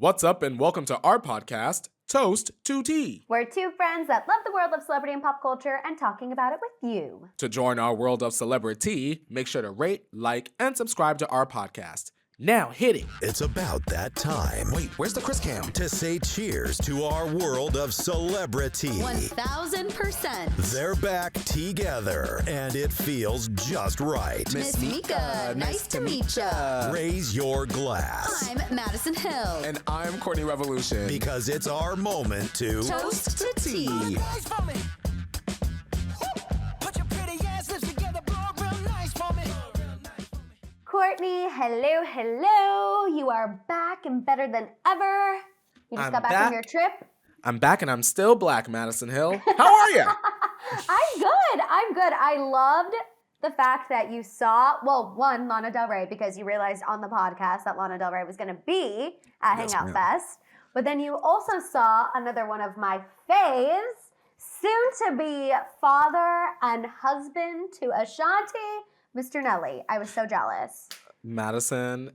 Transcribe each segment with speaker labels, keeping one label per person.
Speaker 1: What's up and welcome to our podcast, Toast to Tea.
Speaker 2: We're two friends that love the world of celebrity and pop culture and talking about it with you.
Speaker 1: To join our world of celebrity, make sure to rate, like, and subscribe to our podcast. Now hit it.
Speaker 3: It's about that time.
Speaker 1: Wait, where's the Chris Cam?
Speaker 3: To say cheers to our world of celebrity.
Speaker 4: 1000%.
Speaker 3: They're back together, and it feels just right.
Speaker 4: Miss Mika, nice to meet ya.
Speaker 3: Raise your glass.
Speaker 4: I'm Maddison Hill.
Speaker 1: And I'm Courtney Revolution.
Speaker 3: Because it's our moment to
Speaker 4: Toast to tea.
Speaker 2: Courtney, hello. You are back and better than ever. You just got back from your trip.
Speaker 1: I'm back and I'm still black, Maddison Hill. How are you?
Speaker 2: I'm good. I loved the fact that you saw, one, Lana Del Rey, because you realized on the podcast that Lana Del Rey was going to be at Hangout Fest. But then you also saw another one of my faves, soon to be father and husband to Ashanti, Mr. Nelly. I was so jealous.
Speaker 1: Maddison,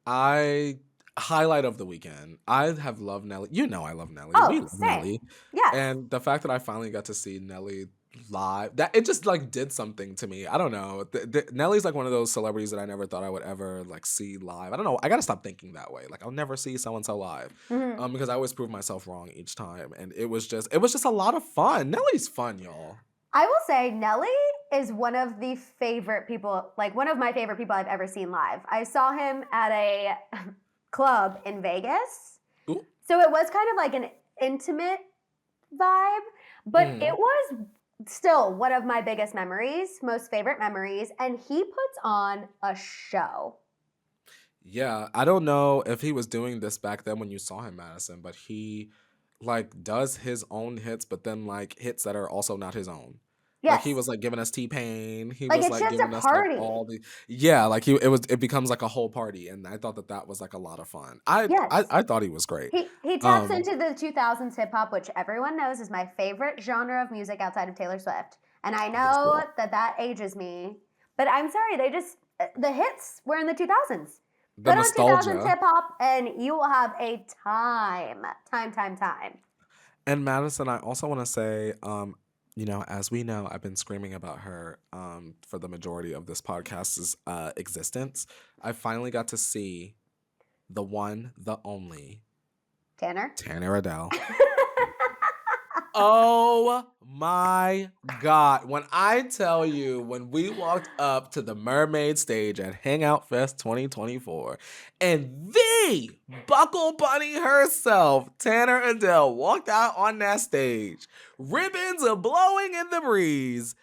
Speaker 1: highlight of the weekend. I have loved Nelly. You know I love Nelly.
Speaker 2: Oh,
Speaker 1: we love
Speaker 2: same.
Speaker 1: Nelly.
Speaker 2: Yeah.
Speaker 1: And the fact that I finally got to see Nelly live, that it just like did something to me. I don't know. Nelly's like one of those celebrities that I never thought I would ever like see live. I don't know. I gotta stop thinking that way. Like I'll never see so-and-so live. Because I always prove myself wrong each time. And it was just a lot of fun. Nelly's fun, y'all.
Speaker 2: I will say Nelly is one of the favorite people, like one of my favorite people I've ever seen live. I saw him at a club in Vegas.
Speaker 1: Ooh.
Speaker 2: So it was kind of like an intimate vibe, but it was still one of my biggest memories, most favorite memories, and he puts on a show.
Speaker 1: Yeah, I don't know if he was doing this back then when you saw him, Madison, but he like does his own hits, but then like hits that are also not his own.
Speaker 2: Yes.
Speaker 1: Like he was like giving us T-Pain. He
Speaker 2: Like,
Speaker 1: was
Speaker 2: it's
Speaker 1: like
Speaker 2: just
Speaker 1: giving
Speaker 2: a
Speaker 1: us
Speaker 2: party.
Speaker 1: like all the like it becomes like a whole party, and I thought that was like a lot of fun. I thought he was great.
Speaker 2: He taps into the 2000s hip hop, which everyone knows is my favorite genre of music outside of Taylor Swift. And I know that ages me, but I'm sorry, the hits were in the 2000s.
Speaker 1: The
Speaker 2: Put
Speaker 1: nostalgia.
Speaker 2: on 2000s hip hop and you will have a time.
Speaker 1: And Madison, I also want to say, as we know, I've been screaming about her for the majority of this podcast's existence. I finally got to see the one, the only
Speaker 2: Tanner
Speaker 1: Adell. Oh my God. When I tell you, when we walked up to the Mermaid stage at Hangout Fest 2024, and the Buckle Bunny herself, Tanner Adell, walked out on that stage, ribbons are blowing in the breeze.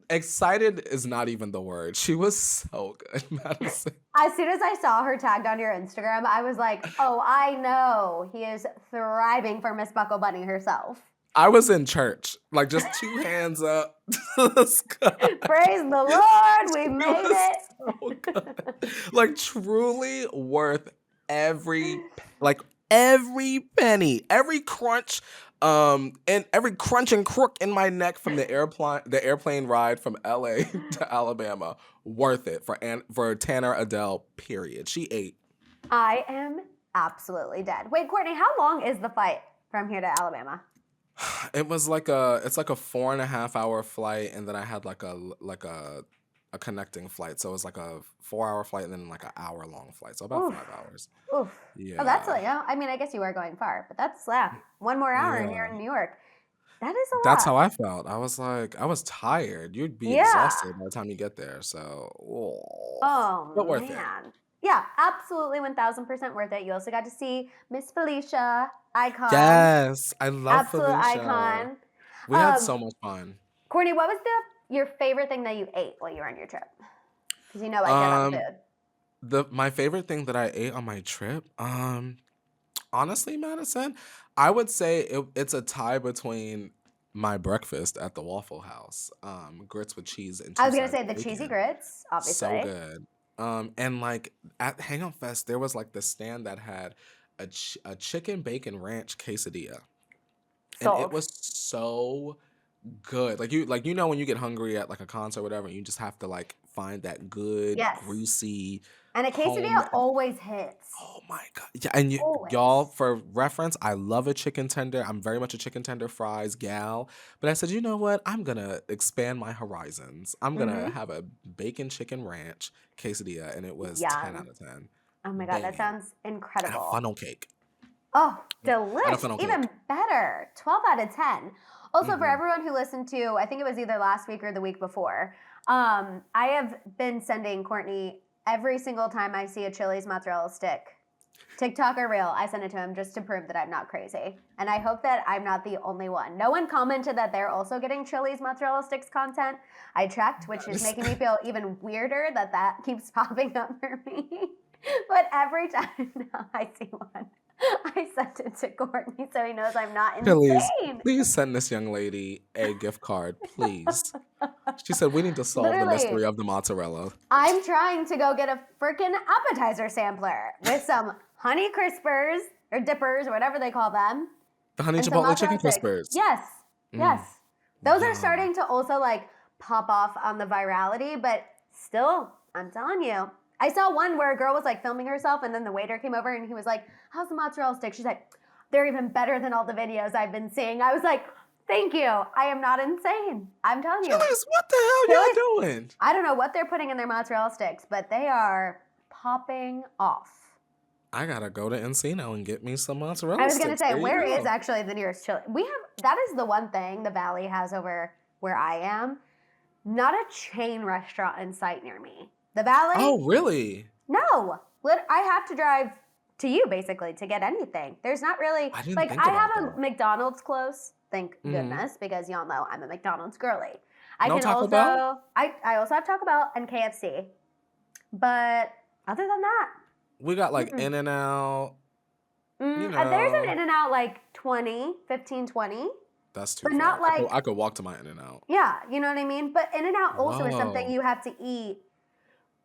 Speaker 1: Excited is not even the word. She was so good, Madison.
Speaker 2: As soon as I saw her tagged on your Instagram, I was like, oh, I know. He is thriving for Miss Buckle Bunny herself.
Speaker 1: I was in church, like just two hands up to the sky.
Speaker 2: Praise the Lord, we made it.
Speaker 1: So good. Like truly worth every penny, every crunch, and every crunch and crook in my neck from the airplane ride from LA to Alabama. Worth it for Tanner Adell, period. She ate.
Speaker 2: I am absolutely dead. Wait, Courtney, how long is the flight from here to Alabama?
Speaker 1: It was like it's like a 4.5 hour flight, and then I had like a connecting flight, so it was like a 4-hour flight and then like an hour-long flight, so about 5 hours.
Speaker 2: Oof.
Speaker 1: Yeah.
Speaker 2: Oh, that's I mean, I guess you are going far, but that's one more hour and you're in New York. That is a lot.
Speaker 1: That's how I felt. I was like, I was tired. You'd be exhausted by the time you get there. So, but worth it.
Speaker 2: Yeah, absolutely 1000% worth it. You also got to see Miss Felicia, icon.
Speaker 1: Yes, I love
Speaker 2: Absolute
Speaker 1: Felicia.
Speaker 2: icon.
Speaker 1: We had so much fun.
Speaker 2: Courtney, what was your favorite thing that you ate while you were on your trip? Because I get on food.
Speaker 1: My favorite thing that I ate on my trip, honestly, Madison, I would say it's a tie between my breakfast at the Waffle House, grits with cheese and
Speaker 2: I was gonna say the cheesy grits, obviously.
Speaker 1: So good. And like at Hangout Fest, there was like the stand that had a chicken bacon ranch quesadilla, and it was so good. Like you know when you get hungry at like a concert or whatever, and you just have to like find that good,
Speaker 2: Yes.
Speaker 1: greasy.
Speaker 2: And a quesadilla always hits.
Speaker 1: Oh my God. Yeah, and y'all, for reference, I love a chicken tender. I'm very much a chicken tender fries gal. But I said, you know what? I'm going to expand my horizons. I'm going to have a bacon chicken ranch quesadilla. And it was 10 out of 10.
Speaker 2: Oh my God, that sounds
Speaker 1: And
Speaker 2: incredible.
Speaker 1: a funnel cake.
Speaker 2: Oh, delicious.
Speaker 1: funnel
Speaker 2: Even
Speaker 1: cake.
Speaker 2: better. 12 out of 10. Also, for everyone who listened to, I think it was either last week or the week before, I have been sending Courtney every single time I see a Chili's mozzarella stick, TikTok or Reel, I send it to him just to prove that I'm not crazy. And I hope that I'm not the only one. No one commented that they're also getting Chili's mozzarella sticks content. I checked, which is making me feel even weirder that keeps popping up for me. But every time now I see one, I sent it to Courtney so he knows I'm not insane.
Speaker 1: Please send this young lady a gift card, please. She said we need to solve the mystery of the mozzarella.
Speaker 2: I'm trying to go get a freaking appetizer sampler with some honey crispers or dippers or whatever they call them.
Speaker 1: The honey chipotle chicken crispers.
Speaker 2: Yes, yes. Those are starting to also like pop off on the virality, but still, I'm telling you. I saw one where a girl was like filming herself and then the waiter came over and he was like, how's the mozzarella stick? She's like, they're even better than all the videos I've been seeing. I was like, thank you. I am not insane. I'm telling you.
Speaker 1: Chili's, what the hell y'all doing?
Speaker 2: I don't know what they're putting in their mozzarella sticks, but they are popping off.
Speaker 1: I gotta go to Encino and get me some mozzarella sticks.
Speaker 2: I was going to say, where is actually the nearest Chili? That is the one thing the Valley has over where I am. Not a chain restaurant in sight near me. The Valley?
Speaker 1: Oh, really?
Speaker 2: No. I have to drive to you, basically, to get anything. There's not really... I have a McDonald's close, thank goodness, because y'all know I'm a McDonald's girly.
Speaker 1: No Taco Bell?
Speaker 2: I also have Taco Bell and KFC. But other than that...
Speaker 1: We got like In-N-Out. You know.
Speaker 2: There's an In-N-Out like 15, 20.
Speaker 1: That's too
Speaker 2: but
Speaker 1: far.
Speaker 2: Not like...
Speaker 1: I could walk to my In-N-Out.
Speaker 2: Yeah, you know what I mean? But In-N-Out also is something you have to eat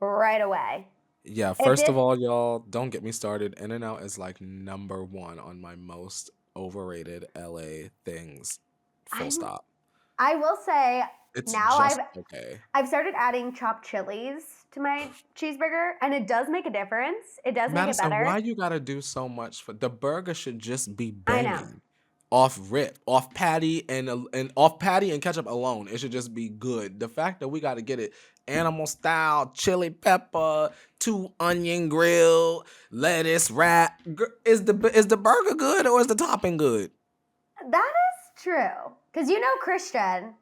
Speaker 2: right away.
Speaker 1: Yeah, first of all, y'all, don't get me started. In-N-Out is like number one on my most overrated LA things. Full stop.
Speaker 2: I will say
Speaker 1: it's
Speaker 2: now
Speaker 1: just okay.
Speaker 2: I've started adding chopped chilies to my cheeseburger, and it does make a difference. It does
Speaker 1: Maddison,
Speaker 2: make it better.
Speaker 1: Why you gotta do so much for the burger? Should just be
Speaker 2: I know.
Speaker 1: banging. Off rip, off patty and off patty and ketchup alone, it should just be good. The fact that we got to get it animal style, chili pepper, 2 onion grill, lettuce wrap, is the burger good or is the topping good?
Speaker 2: That is true, because you know Christian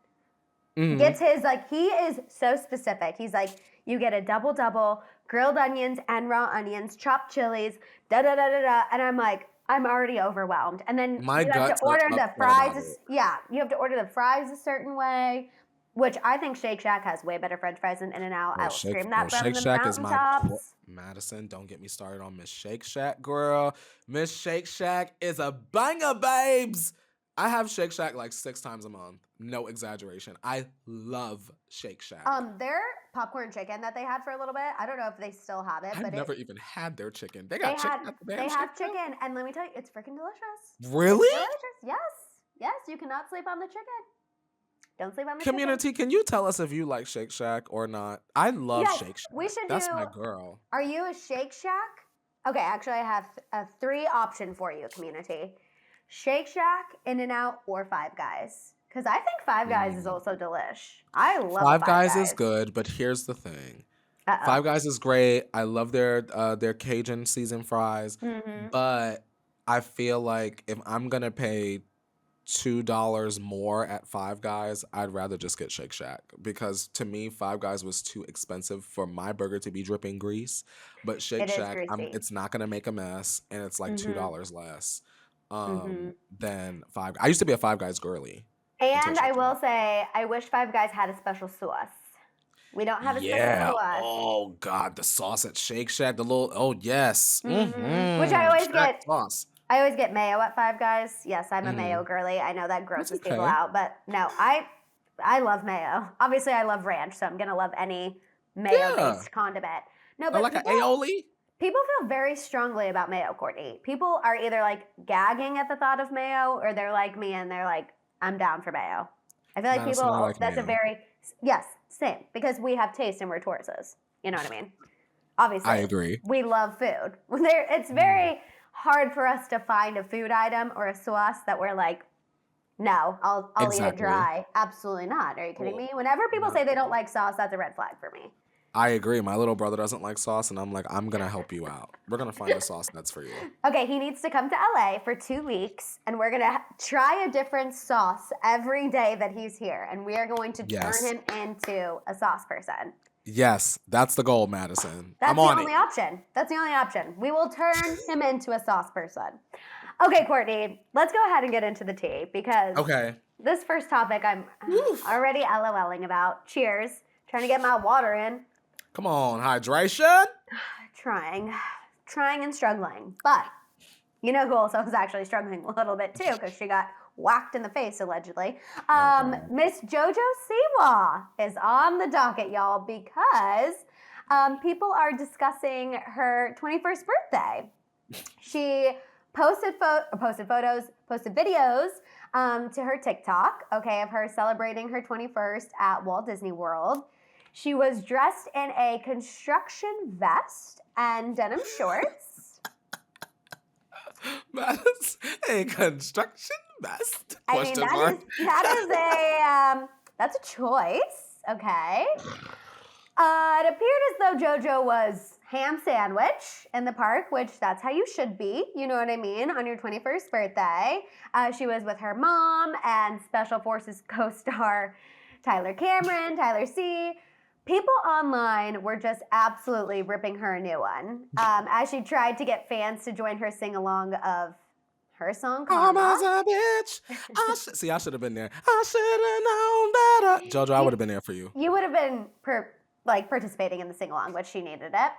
Speaker 2: gets his he is so specific. He's like, you get a double, grilled onions and raw onions, chopped chilies, da da da da da, and I'm like, I'm already overwhelmed. And then you have to order the fries. Yeah, you have to order the fries a certain way, which I think Shake Shack has way better French fries than In-N-Out. I will scream that from the mountaintops.
Speaker 1: Madison, don't get me started on Miss Shake Shack, girl. Miss Shake Shack is a banger, babes. I have Shake Shack like 6 times a month. No exaggeration. I love Shake Shack.
Speaker 2: Their popcorn chicken that they had for a little bit, I don't know if they still have it.
Speaker 1: I've never even had their chicken. They got chicken at the damn
Speaker 2: They have chicken, and let me tell you, it's freaking delicious.
Speaker 1: Really?
Speaker 2: It's delicious. Yes, you cannot sleep on the chicken. Don't sleep on the
Speaker 1: Community,
Speaker 2: chicken.
Speaker 1: can you tell us if you like Shake Shack or not? I love Shake Shack.
Speaker 2: We should
Speaker 1: That's my girl.
Speaker 2: Are you a Shake Shack? Okay, actually, I have a 3 option for you, community. Shake Shack, In-N-Out, or Five Guys. Because I think Five Guys is also delish. I love
Speaker 1: Five Guys is good, but here's the thing. Five Guys is great. I love their Cajun seasoned fries. But I feel like if I'm going to pay $2 more at Five Guys, I'd rather just get Shake Shack. Because to me, Five Guys was too expensive for my burger to be dripping grease. But Shake Shack, it's not going to make a mess. And it's like $2 less than Five Guys. I used to be a Five Guys girly.
Speaker 2: And I will say, I wish Five Guys had a special sauce. We don't have a special sauce.
Speaker 1: Oh, God. The sauce at Shake Shack. The little, oh, yes.
Speaker 2: Which I always get.
Speaker 1: Sauce.
Speaker 2: I always get mayo at Five Guys. Yes, I'm a mayo girly. I know that grosses people out. But no, I love mayo. Obviously, I love ranch. So I'm going to love any mayo-based condiment. No, but
Speaker 1: like an aioli?
Speaker 2: People feel very strongly about mayo, Courtney. People are either like gagging at the thought of mayo or they're like me and they're like, I'm down for mayo. I feel like
Speaker 1: Madison,
Speaker 2: people, that's mayo. same. Because we have taste and we're Tauruses. You know what I mean? Obviously.
Speaker 1: I agree.
Speaker 2: We love food. It's very hard for us to find a food item or a sauce that we're like, no, I'll eat it dry. Absolutely not. Are you kidding me? Whenever people say they don't like sauce, that's a red flag for me.
Speaker 1: I agree. My little brother doesn't like sauce, and I'm like, I'm going to help you out. We're going to find a sauce that's for you.
Speaker 2: Okay, he needs to come to LA for 2 weeks, and we're going to try a different sauce every day that he's here, and we are going to turn him into a sauce person.
Speaker 1: Yes, that's the goal, Maddison.
Speaker 2: That's
Speaker 1: I'm on
Speaker 2: the only option. That's the only option. We will turn him into a sauce person. Okay, Courtney, let's go ahead and get into the tea, because this first topic I'm already LOLing about. Cheers. Trying to get my water in.
Speaker 1: Come on, hydration.
Speaker 2: Trying and struggling. But you know who also was actually struggling a little bit too, because she got whacked in the face, allegedly. Miss Jojo Siwa is on the docket, y'all, because people are discussing her 21st birthday. She posted videos to her TikTok, of her celebrating her 21st at Walt Disney World. She was dressed in a construction vest and denim shorts.
Speaker 1: That's a construction vest?
Speaker 2: I mean, that's a choice, okay? It appeared as though JoJo was ham sandwich in the park, which that's how you should be, you know what I mean, on your 21st birthday. She was with her mom and Special Forces co-star Tyler C. People online were just absolutely ripping her a new one as she tried to get fans to join her sing-along of her song, Karma.
Speaker 1: Karma's a bitch. I should have been there. I should have known better. JoJo, I would have been there for you.
Speaker 2: You would have been participating in the sing-along, but she needed it.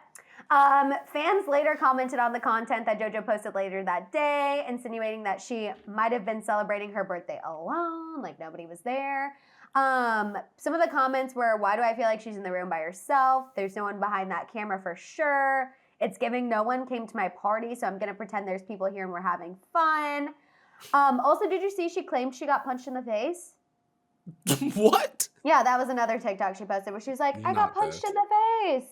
Speaker 2: Fans later commented on the content that JoJo posted later that day, insinuating that she might have been celebrating her birthday alone, like nobody was there. Some of the comments were, why do I feel like she's in the room by herself? There's no one behind that camera for sure. It's giving no one came to my party, so I'm going to pretend there's people here and we're having fun. Also, did you see she claimed she got punched in the face?
Speaker 1: What?
Speaker 2: Yeah, that was another TikTok she posted where she was like, I got punched in the face.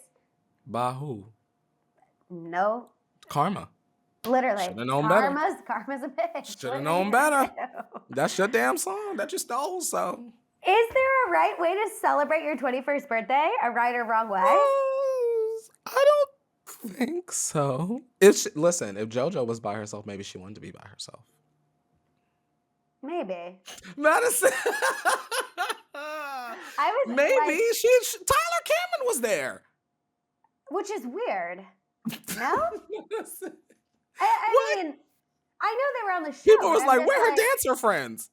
Speaker 1: By who?
Speaker 2: No.
Speaker 1: Karma.
Speaker 2: Literally.
Speaker 1: Should've known better.
Speaker 2: Karma's a bitch.
Speaker 1: Should have known better. That's your damn song that you stole, so.
Speaker 2: Is there a right way to celebrate your 21st birthday? A right or wrong way?
Speaker 1: I don't think so. Listen, if JoJo was by herself, maybe she wanted to be by herself.
Speaker 2: Maybe.
Speaker 1: Maddison.
Speaker 2: Tyler
Speaker 1: Cameron was there.
Speaker 2: Which is weird. No? I mean, I know they were on the show.
Speaker 1: People was like, where her dancer friends?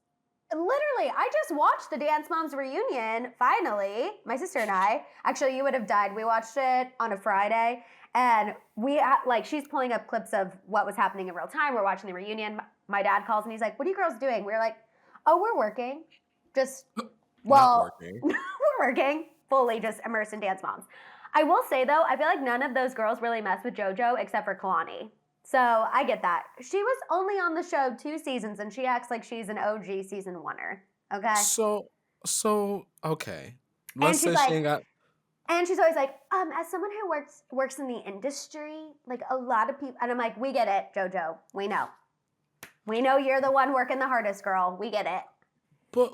Speaker 2: Literally, I just watched the Dance Moms reunion, finally. My sister and I. Actually, you would have died. We watched it on a Friday. And she's pulling up clips of what was happening in real time. We're watching the reunion. My dad calls and he's like, what are you girls doing? We're like, oh, we're working. We're working. Fully just immersed in Dance Moms. I will say, though, I feel like none of those girls really mess with JoJo except for Kalani. So I get that. She was only on the show 2 seasons, and she acts like she's an OG season 1er. Okay?
Speaker 1: So okay.
Speaker 2: Let's say she ain't got... And she's always like, as someone who works in the industry, like a lot of people... And I'm like, we get it, JoJo. We know. We know you're the one working the hardest, girl. We get it.
Speaker 1: But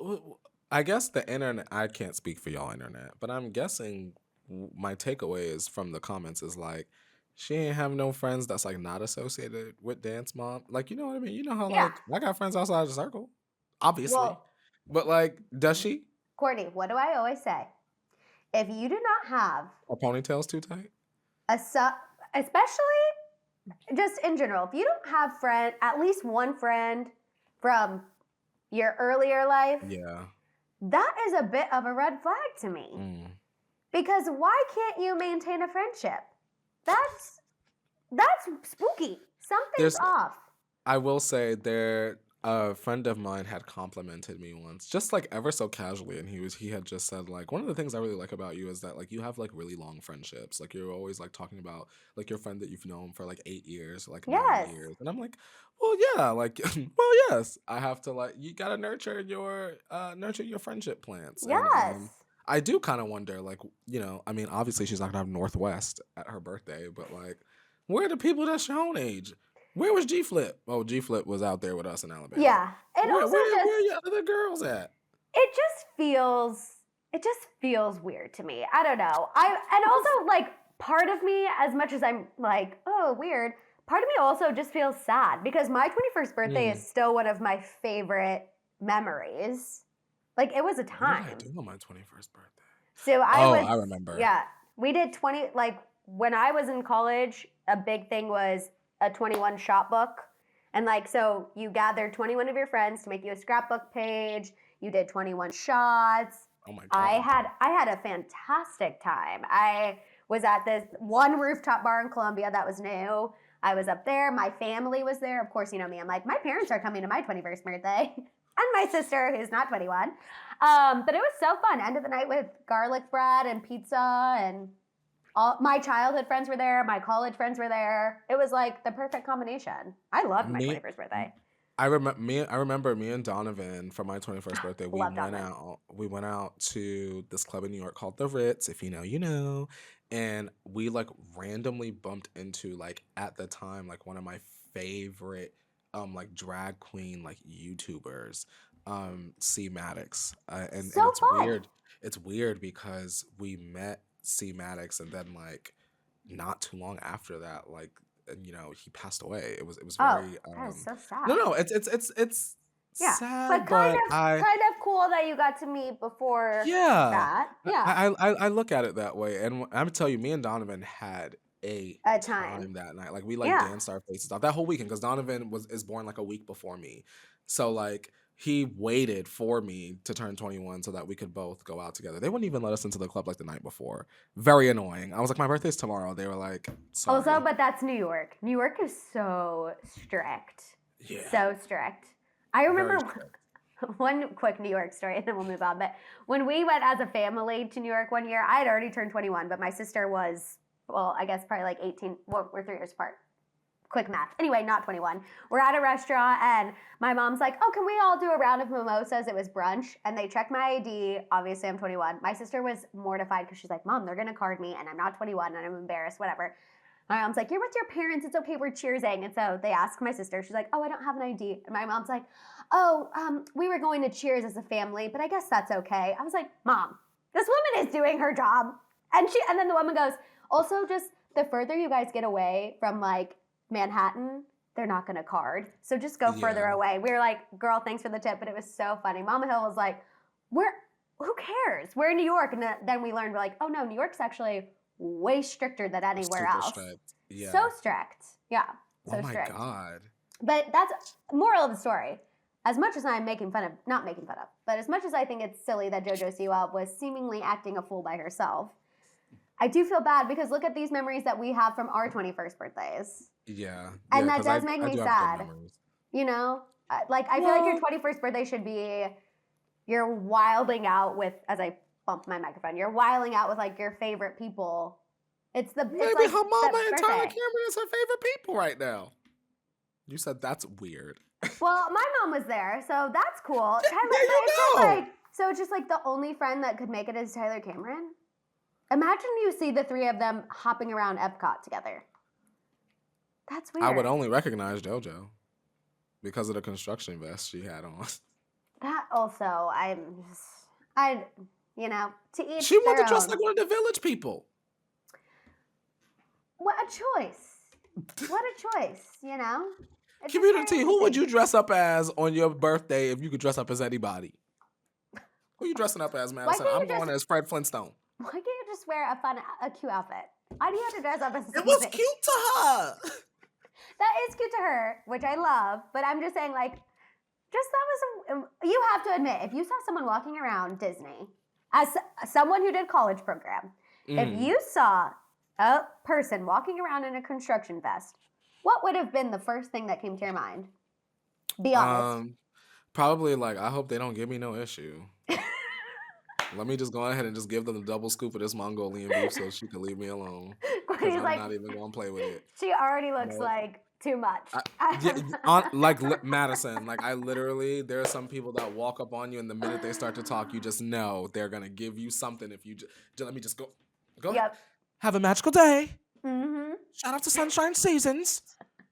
Speaker 1: I guess the internet... I can't speak for y'all internet, but I'm guessing my takeaway is from the comments is like, she ain't have no friends that's like not associated with Dance Mom. Like, you know what I mean? You know how like I got friends outside the circle, obviously. Well, but like, does she?
Speaker 2: Courtney, what do I always say? If you do not have
Speaker 1: her ponytail's too tight,
Speaker 2: especially just in general, if you don't have at least one friend from your earlier life, that is a bit of a red flag to me. Because why can't you maintain a friendship? That's spooky. Something's off.
Speaker 1: I will say a friend of mine had complimented me once, just like ever so casually, and he had just said like, one of the things I really like about you is that like you have like really long friendships. Like you're always like talking about like your friend that you've known for like 8 years, like 9 years. And I'm like, well, yeah, like well, yes. I have to like you gotta nurture your friendship plans.
Speaker 2: Yes.
Speaker 1: And, I do kind of wonder, like, I mean, obviously she's not gonna have Northwest at her birthday, but like, where are the people that's your own age? Where was G Flip? Oh, G Flip was out there with us in Alabama.
Speaker 2: Yeah. And
Speaker 1: Where
Speaker 2: also
Speaker 1: are your other girls at?
Speaker 2: it just feels weird to me. I don't know. And also like part of me, as much as I'm like, oh, weird, part of me also just feels sad because my 21st birthday is still one of my favorite memories. Like it was a time.
Speaker 1: What did I do on my 21st birthday?
Speaker 2: So I
Speaker 1: remember.
Speaker 2: Yeah. We did 20, like when I was in college, a big thing was a 21 shot book. And like, so you gathered 21 of your friends to make you a scrapbook page. You did 21 shots.
Speaker 1: Oh my God.
Speaker 2: I had a fantastic time. I was at this one rooftop bar in Columbia that was new. I was up there. My family was there. Of course, you know me. I'm like, my parents are coming to my 21st birthday. And my sister, who's not 21. But it was so fun. End of the night with garlic bread and pizza, and all my childhood friends were there. My college friends were there. It was like the perfect combination. I loved my 21st birthday.
Speaker 1: I remember me and Donovan for my 21st birthday. We went out to this club in New York called the Ritz. If you know, you know. And we like randomly bumped into like at the time like one of my favorite like drag queen like YouTubers, C Maddox, and it's
Speaker 2: fun.
Speaker 1: weird. It's weird because we met C Maddox and then like not too long after that, like he passed away. It was very
Speaker 2: that is so sad.
Speaker 1: No, it's
Speaker 2: yeah,
Speaker 1: sad,
Speaker 2: but kind of cool that you got to meet before that. Yeah,
Speaker 1: I look at it that way, and I'm gonna tell you, me and Donovan had a time that night. Like we danced our faces off that whole weekend because Donovan is born like a week before me, so like he waited for me to turn 21 so that we could both go out together. They wouldn't even let us into the club like the night before. Very annoying. I was like, my birthday's tomorrow. They were like, sorry.
Speaker 2: Also, but that's New York. New York is so strict.
Speaker 1: Yeah.
Speaker 2: So strict. I remember one quick New York story, and then we'll move on. But when we went as a family to New York one year, I had already turned 21, but my sister was, well, I guess probably like 18. Well, we're 3 years apart. Quick math. Anyway, not 21. We're at a restaurant, and my mom's like, oh, can we all do a round of mimosas? It was brunch, and they checked my ID. Obviously, I'm 21. My sister was mortified because she's like, Mom, they're going to card me, and I'm not 21, and I'm embarrassed, whatever. My mom's like, you're with your parents. It's okay. We're cheersing. And so they ask my sister. She's like, oh, I don't have an ID. And my mom's like, oh, we were going to Cheers as a family, but I guess that's okay. I was like, Mom, this woman is doing her job. And then the woman goes, also, just the further you guys get away from like Manhattan, they're not going to card. So just go further away. We were like, girl, thanks for the tip. But it was so funny. Mama Hill was like, who cares? We're in New York. And then we learned, we're like, oh no, New York's actually way stricter than anywhere else.
Speaker 1: Strict. Yeah.
Speaker 2: So strict. Yeah. So strict.
Speaker 1: Oh my God.
Speaker 2: But that's moral of the story. As much as I'm but as much as I think it's silly that Jojo Siwa was seemingly acting a fool by herself, I do feel bad because look at these memories that we have from our 21st birthdays.
Speaker 1: Yeah.
Speaker 2: And that does make me sad. You know? Like, I feel like your 21st birthday should be, you're wilding out with, as I bump my microphone, you're wilding out with like your favorite people. Maybe
Speaker 1: her mama and Tyler Cameron is her favorite people right now. You said that's weird.
Speaker 2: Well, my mom was there, so that's cool. So it's just like the only friend that could make it is Tyler Cameron. Imagine you see the three of them hopping around Epcot together. That's weird.
Speaker 1: I would only recognize JoJo because of the construction vest she had on.
Speaker 2: That also, to each
Speaker 1: she wanted to dress
Speaker 2: own.
Speaker 1: like one of the Village people.
Speaker 2: What a choice. What a choice, you know? It's
Speaker 1: Community, who would you dress up as on your birthday if you could dress up as anybody? Who are you dressing up as, Maddison? I'm going as Fred Flintstone.
Speaker 2: Why can't you just wear a cute outfit? Why do you have to dress up as something?
Speaker 1: It was cute to her.
Speaker 2: That is cute to her, which I love, but I'm just saying, like, you have to admit, if you saw someone walking around Disney, as someone who did college program, if you saw a person walking around in a construction vest, what would have been the first thing that came to your mind? Be honest.
Speaker 1: Probably like, I hope they don't give me no issue. Let me just go ahead and just give them a double scoop of this Mongolian beef so she can leave me alone. I'm not even going to play with it.
Speaker 2: She already looks like too much.
Speaker 1: Maddison, like I literally, there are some people that walk up on you, and the minute they start to talk, you just know they're gonna give you something. If you just let me just go ahead.
Speaker 2: Yep.
Speaker 1: Have a magical day.
Speaker 2: Mm-hmm.
Speaker 1: Shout out to Sunshine Seasons.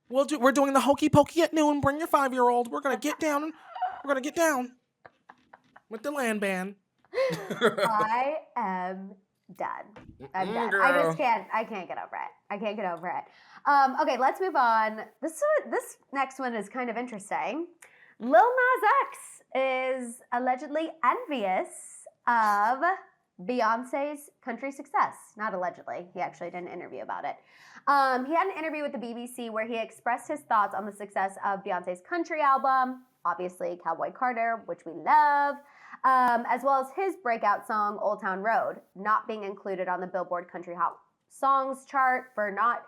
Speaker 1: We're doing the hokey pokey at noon. Bring your 5-year-old. We're gonna get down. We're gonna get down with the land band.
Speaker 2: I am done. I'm done.
Speaker 1: Girl.
Speaker 2: I just can't. I can't get over it. I can't get over it. Okay, let's move on. This next one is kind of interesting. Lil Nas X is allegedly envious of Beyonce's country success. Not allegedly. He actually did an interview about it. He had an interview with the BBC where he expressed his thoughts on the success of Beyonce's country album, obviously Cowboy Carter, which we love, as well as his breakout song, Old Town Road, not being included on the Billboard Country Hot Songs chart for not,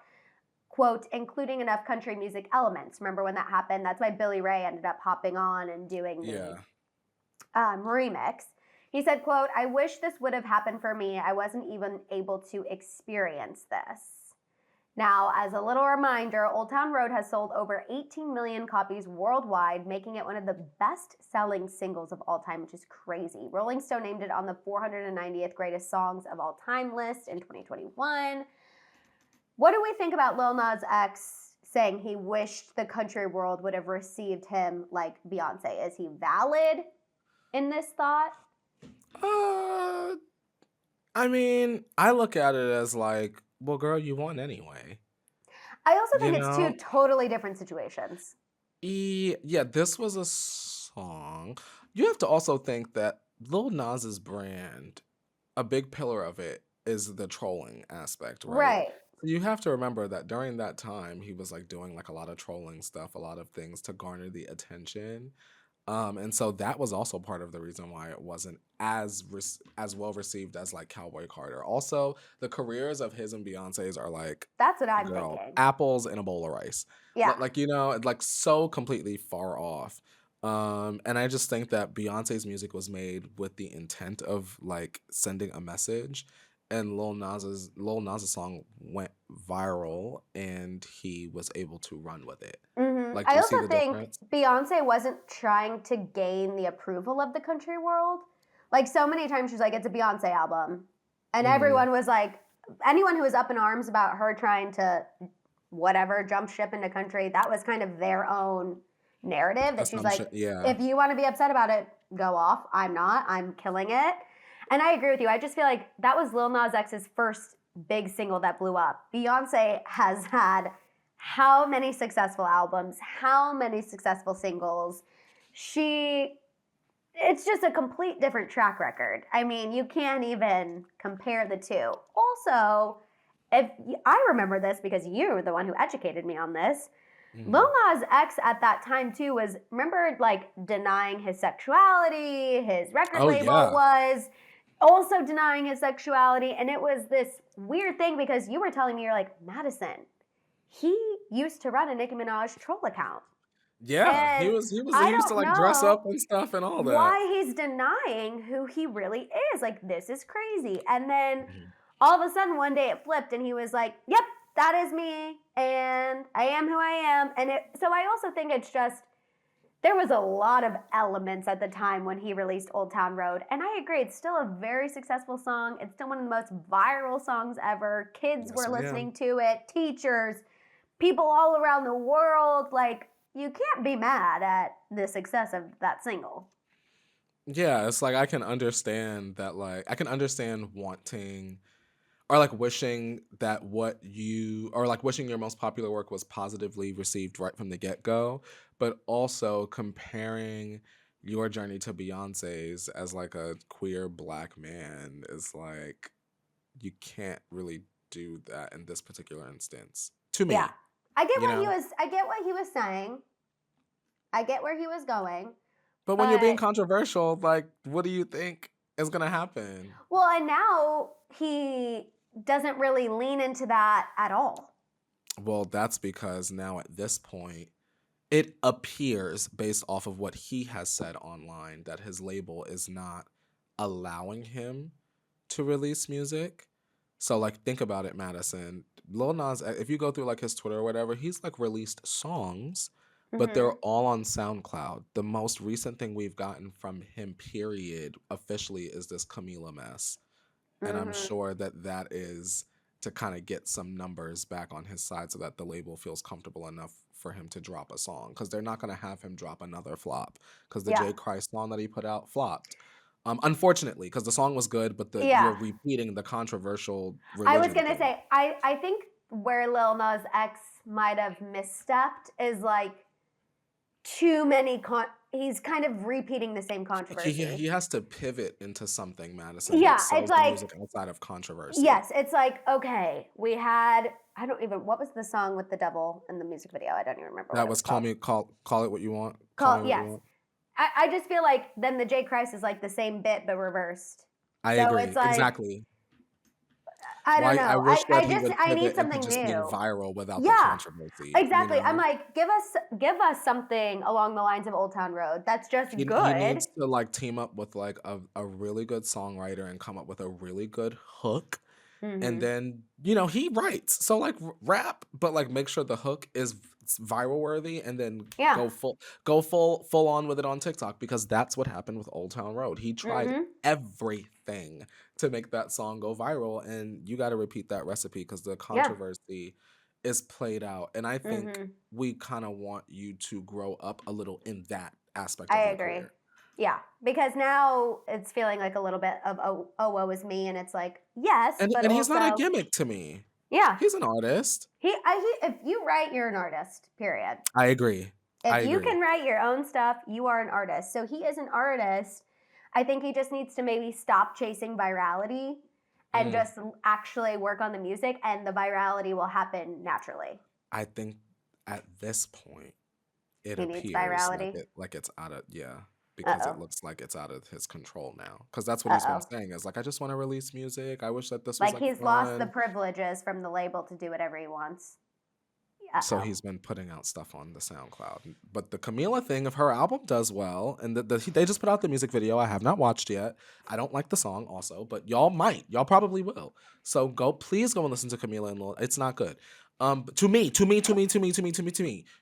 Speaker 2: quote, including enough country music elements. Remember when that happened? That's why Billy Ray ended up hopping on and doing the remix. He said, quote, I wish this would have happened for me. I wasn't even able to experience this. Now, as a little reminder, Old Town Road has sold over 18 million copies worldwide, making it one of the best-selling singles of all time, which is crazy. Rolling Stone named it on the 490th greatest songs of all time list in 2021. What do we think about Lil Nas X saying he wished the country world would have received him like Beyonce? Is he valid in this thought?
Speaker 1: I mean, I look at it as like, well, girl, you won anyway.
Speaker 2: I also think it's two totally different situations.
Speaker 1: Yeah, this was a song. You have to also think that Lil Nas's brand, a big pillar of it is the trolling aspect, right?
Speaker 2: Right.
Speaker 1: You have to remember that during that time, he was like doing like a lot of trolling stuff, a lot of things to garner the attention. And so that was also part of the reason why it wasn't as well received as like Cowboy Carter. Also, the careers of his and Beyonce's are like,
Speaker 2: that's what I'm thinking.
Speaker 1: Apples in a bowl of rice.
Speaker 2: Yeah.
Speaker 1: Like, like so completely far off. And I just think that Beyonce's music was made with the intent of like sending a message. And Lil Nas's song went viral, and he was able to run with it.
Speaker 2: Mm-hmm.
Speaker 1: Like,
Speaker 2: I also think Beyonce wasn't trying to gain the approval of the country world. Like, so many times she's like, it's a Beyonce album. And everyone was like, anyone who was up in arms about her trying to, whatever, jump ship into country, that was kind of their own narrative. That she's like, if you want to be upset about it, go off. I'm not. I'm killing it. And I agree with you. I just feel like that was Lil Nas X's first big single that blew up. Beyonce has had how many successful albums, how many successful singles. It's just a complete different track record. I mean, you can't even compare the two. Also, if I remember this because you're the one who educated me on this, Lil Nas X at that time too was, remember, like denying his sexuality, his record label was also denying his sexuality, and it was this weird thing because you were telling me, you're like, Maddison, he used to run a Nicki Minaj troll account.
Speaker 1: Yeah,
Speaker 2: and
Speaker 1: he used to like dress up and stuff and all that.
Speaker 2: Why he's denying who he really is? Like, this is crazy. And then all of a sudden one day it flipped, and he was like, yep, that is me, and I am who I am. And so I also think it's just, there was a lot of elements at the time when he released Old Town Road. And I agree, it's still a very successful song. It's still one of the most viral songs ever. Kids were listening to it, teachers, people all around the world. Like, you can't be mad at the success of that single.
Speaker 1: Yeah, it's like I can understand that, like, I can understand wanting or like wishing that wishing your most popular work was positively received right from the get-go, but also comparing your journey to Beyonce's as like a queer Black man is like, you can't really do that in this particular instance. To me. Yeah.
Speaker 2: I get what he was saying. I get where he was going.
Speaker 1: But when you're being controversial, like, what do you think is gonna happen?
Speaker 2: Well, and now he doesn't really lean into that at all.
Speaker 1: Well, that's because now at this point, it appears based off of what he has said online that his label is not allowing him to release music. So, like, think about it, Maddison. Lil Nas, if you go through like his Twitter or whatever, he's like released songs, but
Speaker 2: Mhm.
Speaker 1: they're all on SoundCloud. The most recent thing we've gotten from him, period, officially, is this Camila mess. And I'm
Speaker 2: Mhm.
Speaker 1: sure that that is to kind of get some numbers back on his side so that the label feels comfortable enough for him to drop a song. Because they're not going to have him drop another flop. Because the
Speaker 2: Yeah.
Speaker 1: J. Christ song that he put out flopped. Unfortunately, because the song was good, but you're
Speaker 2: Yeah.
Speaker 1: repeating the controversial
Speaker 2: I was
Speaker 1: religion
Speaker 2: gonna
Speaker 1: thing.
Speaker 2: say, I think where Lil Nas X might have misstepped is like too many he's kind of repeating the same controversy.
Speaker 1: He has to pivot into something, Maddison,
Speaker 2: Yeah,
Speaker 1: that sells
Speaker 2: it's
Speaker 1: the
Speaker 2: like,
Speaker 1: music outside of controversy.
Speaker 2: yes, it's like, okay, we had, what was the song with the devil in the music video? I don't even remember what
Speaker 1: That
Speaker 2: it
Speaker 1: was
Speaker 2: was called.
Speaker 1: call it what you want. Call me what
Speaker 2: Yes.
Speaker 1: you want.
Speaker 2: I just feel like then the J. Christ is like the same bit but reversed.
Speaker 1: I
Speaker 2: So
Speaker 1: agree.
Speaker 2: it's like,
Speaker 1: exactly.
Speaker 2: I don't know.
Speaker 1: I wish that he
Speaker 2: just
Speaker 1: would
Speaker 2: I need
Speaker 1: pivot into
Speaker 2: something
Speaker 1: just being
Speaker 2: new.
Speaker 1: viral without the
Speaker 2: Yeah,
Speaker 1: controversy.
Speaker 2: exactly.
Speaker 1: You know?
Speaker 2: I'm like, give us something along the lines of Old Town Road. That's just
Speaker 1: He
Speaker 2: good.
Speaker 1: needs to like team up with like a really good songwriter and come up with a really good hook.
Speaker 2: Mhm.
Speaker 1: And then, he writes. So like rap, but like make sure the hook is viral worthy and then
Speaker 2: Yeah.
Speaker 1: go full on with it on TikTok, because that's what happened with Old Town Road. He tried
Speaker 2: Mhm.
Speaker 1: everything to make that song go viral, and you got to repeat that recipe because the controversy is played out. And I think
Speaker 2: Mhm.
Speaker 1: we kind of want you to grow up a little in that aspect
Speaker 2: I
Speaker 1: of your
Speaker 2: agree.
Speaker 1: career.
Speaker 2: Yeah, because now it's feeling like a little bit of woe is me, and it's like, yes,
Speaker 1: And
Speaker 2: but
Speaker 1: he's
Speaker 2: also,
Speaker 1: not a gimmick to me.
Speaker 2: yeah,
Speaker 1: He's an artist.
Speaker 2: if you write, you're an artist. Period.
Speaker 1: I agree.
Speaker 2: If you can write your own stuff, you are an artist. So he is an artist. I think he just needs to maybe stop chasing virality and just actually work on the music, and the virality will happen naturally.
Speaker 1: I think at this point, it
Speaker 2: He needs
Speaker 1: appears
Speaker 2: virality.
Speaker 1: like it's out of, because
Speaker 2: Uh-oh.
Speaker 1: it looks like it's out of his control now. Because that's what he's been saying, is like, I just want to release music. I wish that this was
Speaker 2: Like,
Speaker 1: like
Speaker 2: he's lost the
Speaker 1: fun.
Speaker 2: privileges from the label to do whatever he wants.
Speaker 1: So he's been putting out stuff on the SoundCloud. But the Camila thing, if her album does well, and they just put out the music video, I have not watched yet. I don't like the song also, but y'all might. Y'all probably will. So please go and listen to Camila and Lil. It's not good. To me.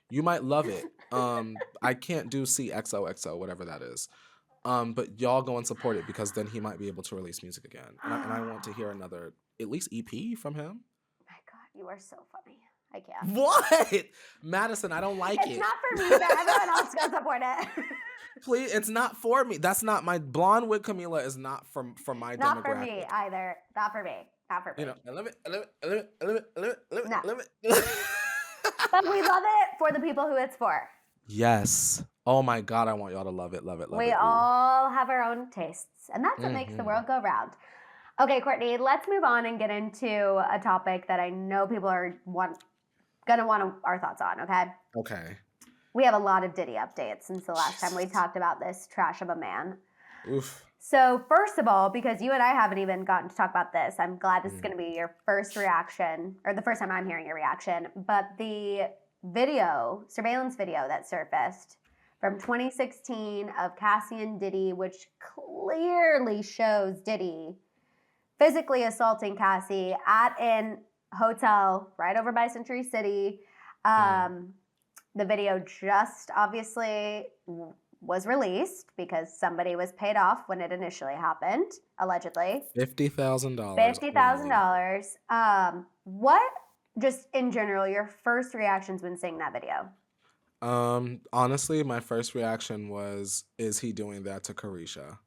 Speaker 1: You might love it. I can't do CXOXO, whatever that is. But y'all go and support it, because then he might be able to release music again. And I want to hear another, at least EP from him.
Speaker 2: My God, you are so funny. I can't.
Speaker 1: What? Maddison, I don't like it.
Speaker 2: It's not for me, but everyone else go support it.
Speaker 1: Please, it's not for me. That's not my blonde with Camila is not for my demographic.
Speaker 2: Not for me either. Not for me. Not for me.
Speaker 1: I love it.
Speaker 2: No. But we love it for the people who it's for.
Speaker 1: Yes. Oh my God, I want y'all to love it.
Speaker 2: We all have our own tastes, and that's what makes the world go round. Okay, Courtney, let's move on and get into a topic that I know people are gonna want our thoughts on, okay?
Speaker 1: Okay.
Speaker 2: We have a lot of Diddy updates since the last time we talked about this trash of a man.
Speaker 1: Oof.
Speaker 2: So first of all, because you and I haven't even gotten to talk about this, I'm glad this is going to be your first reaction, or the first time I'm hearing your reaction, but the surveillance video that surfaced from 2016 of Cassie and Diddy, which clearly shows Diddy physically assaulting Cassie at an hotel right over by Century City. The video just obviously was released because somebody was paid off when it initially happened, allegedly.
Speaker 1: $50,000.
Speaker 2: $50,000. What, just in general, your first reactions when seeing that video?
Speaker 1: Honestly, my first reaction was, is he doing that to Carisha?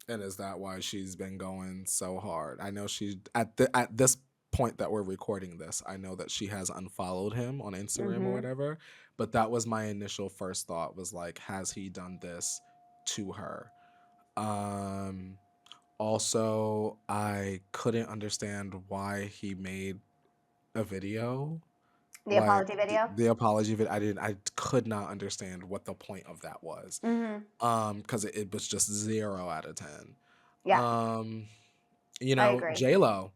Speaker 1: And is that why she's been going so hard? I know she at this point that we're recording this, I know that she has unfollowed him on Instagram or whatever, but that was my initial first thought, was like, has he done this to her? Also, I couldn't understand why he made a video.
Speaker 2: The apology video?
Speaker 1: The apology video. I could not understand what the point of that was. Because it was just 0 out of 10.
Speaker 2: Yeah.
Speaker 1: I agree. JLo.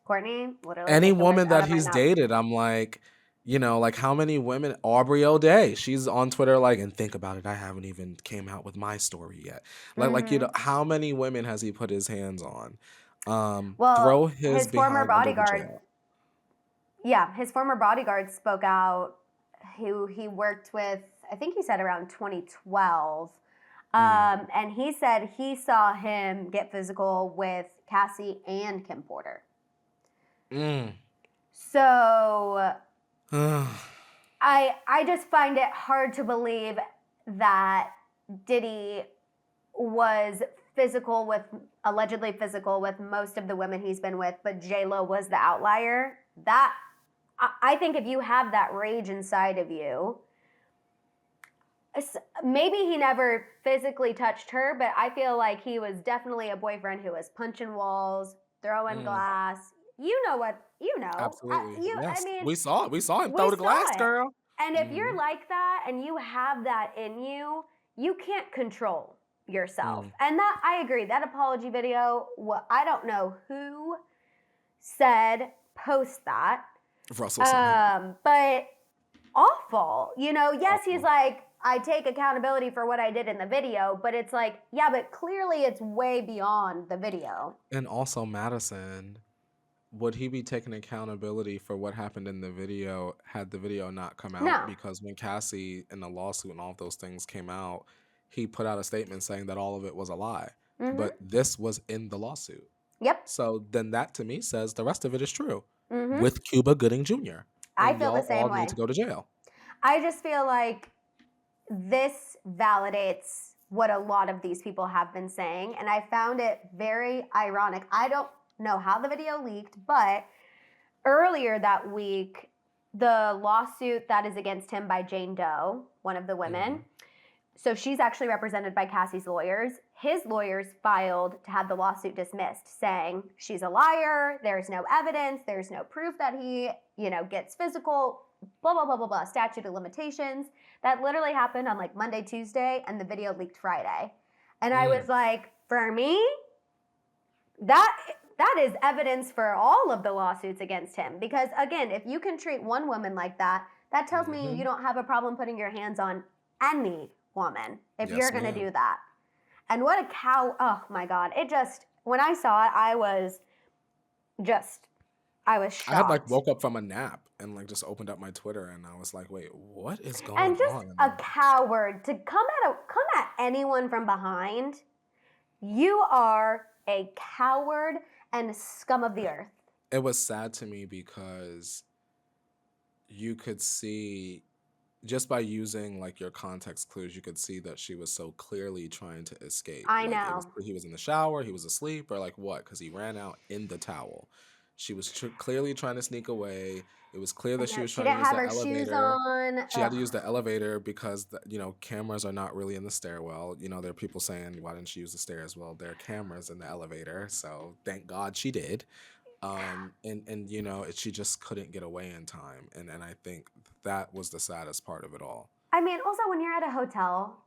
Speaker 2: Courtney, literally.
Speaker 1: Any woman that he's dated, I'm like, like how many women? Aubrey O'Day, she's on Twitter like, and think about it, I haven't even came out with my story yet. Like how many women has he put his hands on? Throw his
Speaker 2: former
Speaker 1: behind under the
Speaker 2: bodyguard.
Speaker 1: jail.
Speaker 2: Yeah, his former bodyguard spoke out. Who he worked with, I think he said around 2012. And he said he saw him get physical with Cassie and Kim Porter. So I just find it hard to believe that Diddy was allegedly physical with most of the women he's been with, but JLo was the outlier. That I think if you have that rage inside of you, maybe he never physically touched her, but I feel like he was definitely a boyfriend who was punching walls, throwing glass. You know what? You know.
Speaker 1: Absolutely. Yes.
Speaker 2: I mean,
Speaker 1: we saw him throw the glass, girl.
Speaker 2: And if you're like that and you have that in you, you can't control yourself. And that, I agree, that apology video, I don't know who said post that.
Speaker 1: Russell.
Speaker 2: But awful. Yes, he's like, I take accountability for what I did in the video, but it's like, yeah, but clearly it's way beyond the video.
Speaker 1: And also Maddison, would he be taking accountability for what happened in the video had the video not come out?
Speaker 2: No.
Speaker 1: Because when Cassie and the lawsuit and all of those things came out, he put out a statement saying that all of it was a lie. But this was in the lawsuit.
Speaker 2: Yep.
Speaker 1: So then that to me says the rest of it is true. With Cuba Gooding Jr.
Speaker 2: I feel the same
Speaker 1: all
Speaker 2: way.
Speaker 1: need to go to jail.
Speaker 2: I just feel like this validates what a lot of these people have been saying, and I found it very ironic. I don't know how the video leaked, but earlier that week, the lawsuit that is against him by Jane Doe, one of the women, so she's actually represented by Cassie's lawyers. His lawyers filed to have the lawsuit dismissed, saying she's a liar, there's no evidence, there's no proof that he, gets physical, blah, blah, blah, blah, blah, statute of limitations. That literally happened on like Monday, Tuesday, and the video leaked Friday. And I was like, for me, that is evidence for all of the lawsuits against him. Because again, if you can treat one woman like that, that tells me you don't have a problem putting your hands on any woman if you're going to do that. And what a cow. Oh my God. When I saw it, I was shocked.
Speaker 1: I had woke up from a nap and just opened up my Twitter and I was like, wait, what is going on?
Speaker 2: And just a coward to come at anyone from behind. You are a coward and scum of the earth.
Speaker 1: It was sad to me because you could see, just by using your context clues, you could see that she was so clearly trying to escape.
Speaker 2: I know.
Speaker 1: He was in the shower, he was asleep, or what? Because he ran out in the towel. She was clearly trying to sneak away. It was clear that she was trying to use the elevator.
Speaker 2: Shoes on.
Speaker 1: She had to use the elevator because cameras are not really in the stairwell. There are people saying, why didn't she use the stairs? Well, there are cameras in the elevator, so thank God she did. She just couldn't get away in time, and I think that was the saddest part of it all.
Speaker 2: I mean, also when you're at a hotel,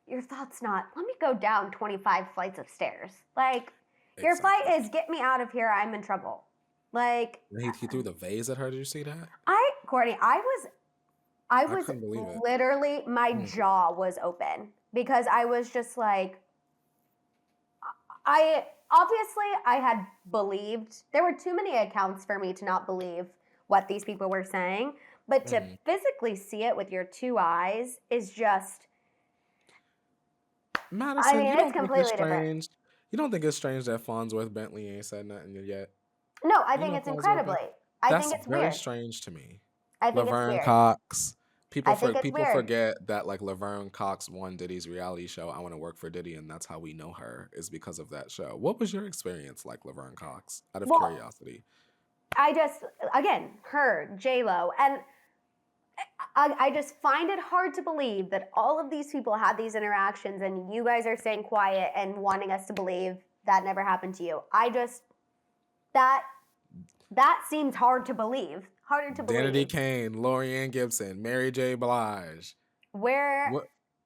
Speaker 2: your thought's not, let me go down 25 flights of stairs. Your flight is, get me out of here, I'm in trouble.
Speaker 1: He threw the vase at her. Did you see that?
Speaker 2: Courtney, I was
Speaker 1: couldn't believe it.
Speaker 2: Literally, my jaw was open because I was just I had believed, there were too many accounts for me to not believe what these people were saying, but to physically see it with your two eyes is just,
Speaker 1: Maddison,
Speaker 2: it's completely different.
Speaker 1: You don't think it's strange that Farnsworth Bentley ain't said nothing yet?
Speaker 2: No, I think it's incredibly. I think it's weird.
Speaker 1: That's very strange to me.
Speaker 2: I think
Speaker 1: Laverne
Speaker 2: it's weird.
Speaker 1: Cox. People
Speaker 2: weird.
Speaker 1: forget that Laverne Cox won Diddy's reality show, I Want to Work for Diddy, and that's how we know her, is because of that show. What was your experience like, Laverne Cox, out of curiosity?
Speaker 2: I just, again, her, JLo, and I just find it hard to believe that all of these people had these interactions and you guys are staying quiet and wanting us to believe that never happened to you. That seems hard to believe. Harder to believe.
Speaker 1: Danity Kane, Lorianne Gibson, Mary J. Blige.
Speaker 2: Where?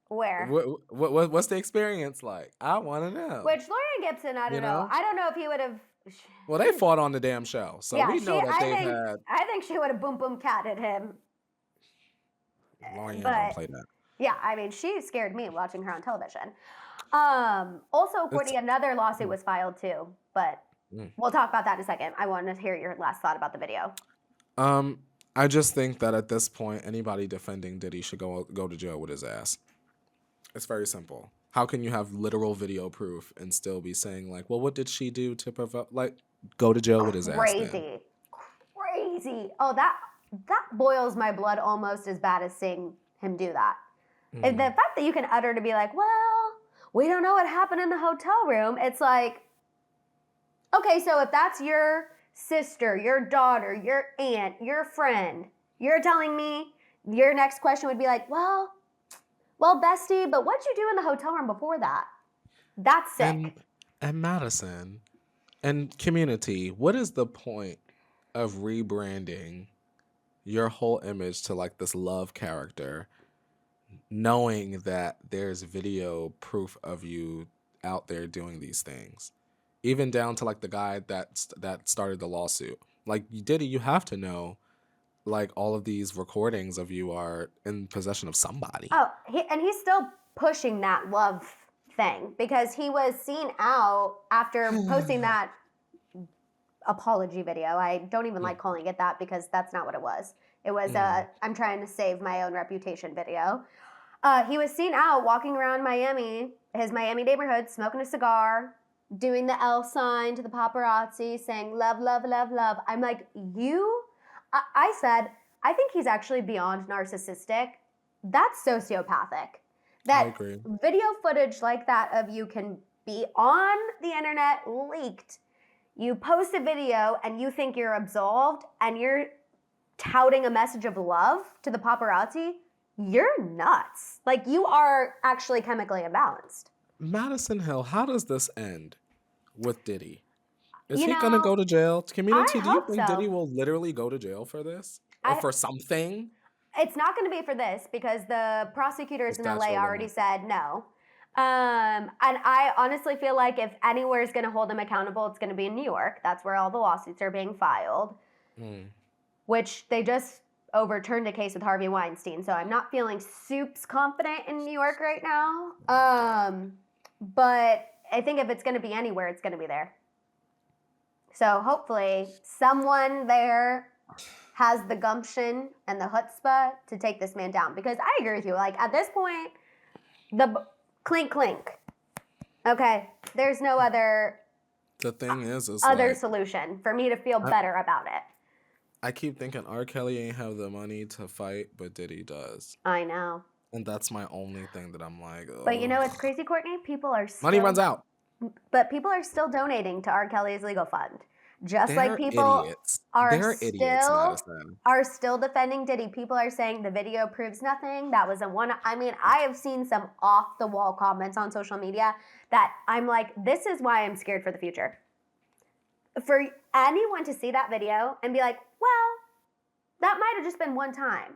Speaker 1: What's the experience like? I want to know.
Speaker 2: Which Lorianne Gibson, I don't know. I don't know if he would have.
Speaker 1: Well, they fought on the damn show, so we know that they had.
Speaker 2: I think she would have boom catted him.
Speaker 1: Lorianne don't play that.
Speaker 2: Yeah, I mean, she scared me watching her on television. Also, Courtney, another lawsuit was filed too, but We'll talk about that in a second. I want to hear your last thought about the video.
Speaker 1: I just think that at this point, anybody defending Diddy should go to jail with his ass. It's very simple. How can you have literal video proof and still be saying like, well, what did she do to provoke? Like, go to jail with his ass.
Speaker 2: Crazy. Oh, that boils my blood almost as bad as seeing him do that. And the fact that you can utter to be like, well, we don't know what happened in the hotel room. It's like, okay, so if that's your sister, your daughter, your aunt, your friend, you're telling me your next question would be like, well, bestie, but what'd you do in the hotel room before that? That's sick.
Speaker 1: And Maddison and community, what is the point of rebranding your whole image to like this love character, knowing that there's video proof of you out there doing these things? Even down to like the guy that started the lawsuit. Like, Diddy, you have to know, like, all of these recordings of you are in possession of somebody.
Speaker 2: Oh, he's still pushing that love thing because he was seen out after posting that apology video. I don't even like calling it that because that's not what it was. It was I'm trying to save my own reputation video. He was seen out walking around his Miami neighborhood, smoking a cigar, doing the L sign to the paparazzi, saying love, love, love, love. I'm like, I said, I think he's actually beyond narcissistic. That's sociopathic. That
Speaker 1: I agree.
Speaker 2: video footage like that of you can be on the internet, leaked. You post a video and you think you're absolved and you're touting a message of love to the paparazzi. You're nuts. Like, you are actually chemically imbalanced.
Speaker 1: Madison Hill, how does this end with Diddy? Is he going to go to jail? Community, do you think Diddy will literally go to jail for this? Or for something?
Speaker 2: It's not going to be for this because the prosecutors in LA already said no. And I honestly feel like if anywhere is going to hold him accountable, it's going to be in New York. That's where all the lawsuits are being filed, which they just overturned a case with Harvey Weinstein. So I'm not feeling soups confident in New York right now. But I think if it's going to be anywhere, it's going to be there. So hopefully someone there has the gumption and the chutzpah to take this man down. Because I agree with you. Like, at this point, the clink, clink. Okay, there's no other...
Speaker 1: The thing is
Speaker 2: other solution for me to feel better about it.
Speaker 1: I keep thinking R. Kelly ain't have the money to fight, but Diddy does.
Speaker 2: I know.
Speaker 1: And that's my only thing that I'm like, ugh.
Speaker 2: But you know what's crazy, Courtney? People are still...
Speaker 1: Money runs out.
Speaker 2: But people are still donating to R. Kelly's legal fund. Just like people are still defending Diddy. People are saying the video proves nothing. That was I have seen some off-the-wall comments on social media that I'm like, this is why I'm scared for the future. For anyone to see that video and be like, well, that might have just been one time.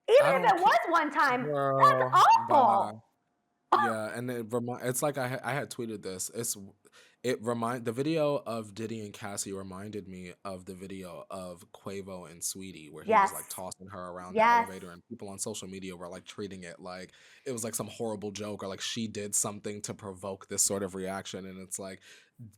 Speaker 2: Even if it was one time, that's awful.
Speaker 1: Yeah, and it's like I had tweeted this. The video of Diddy and Cassie reminded me of the video of Quavo and Sweetie, where he was like tossing her around the elevator, and people on social media were like treating it like it was like some horrible joke, or like she did something to provoke this sort of reaction. And it's like,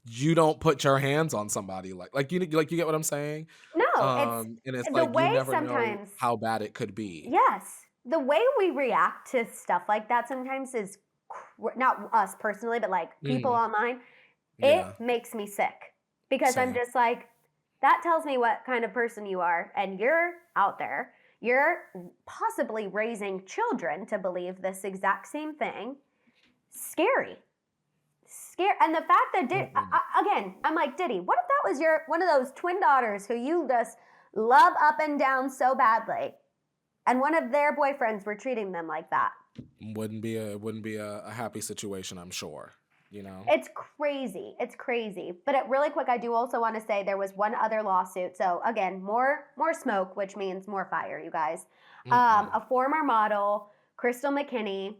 Speaker 1: you don't put your hands on somebody like you get what I'm saying?
Speaker 2: No,
Speaker 1: it's like you never know how bad it could be.
Speaker 2: Yes, the way we react to stuff like that sometimes is not us personally, but like people online. It makes me sick because I'm just like, that tells me what kind of person you are, and you're out there. You're possibly raising children to believe this exact same thing. Scary. And the fact that again, I'm like, Diddy, what if that was one of those twin daughters who you just love up and down so badly, and one of their boyfriends were treating them like that?
Speaker 1: Wouldn't be a happy situation, I'm sure. You know,
Speaker 2: it's crazy. But really quick, I do also want to say there was one other lawsuit. So again, more smoke, which means more fire, you guys. A former model, Crystal McKinney,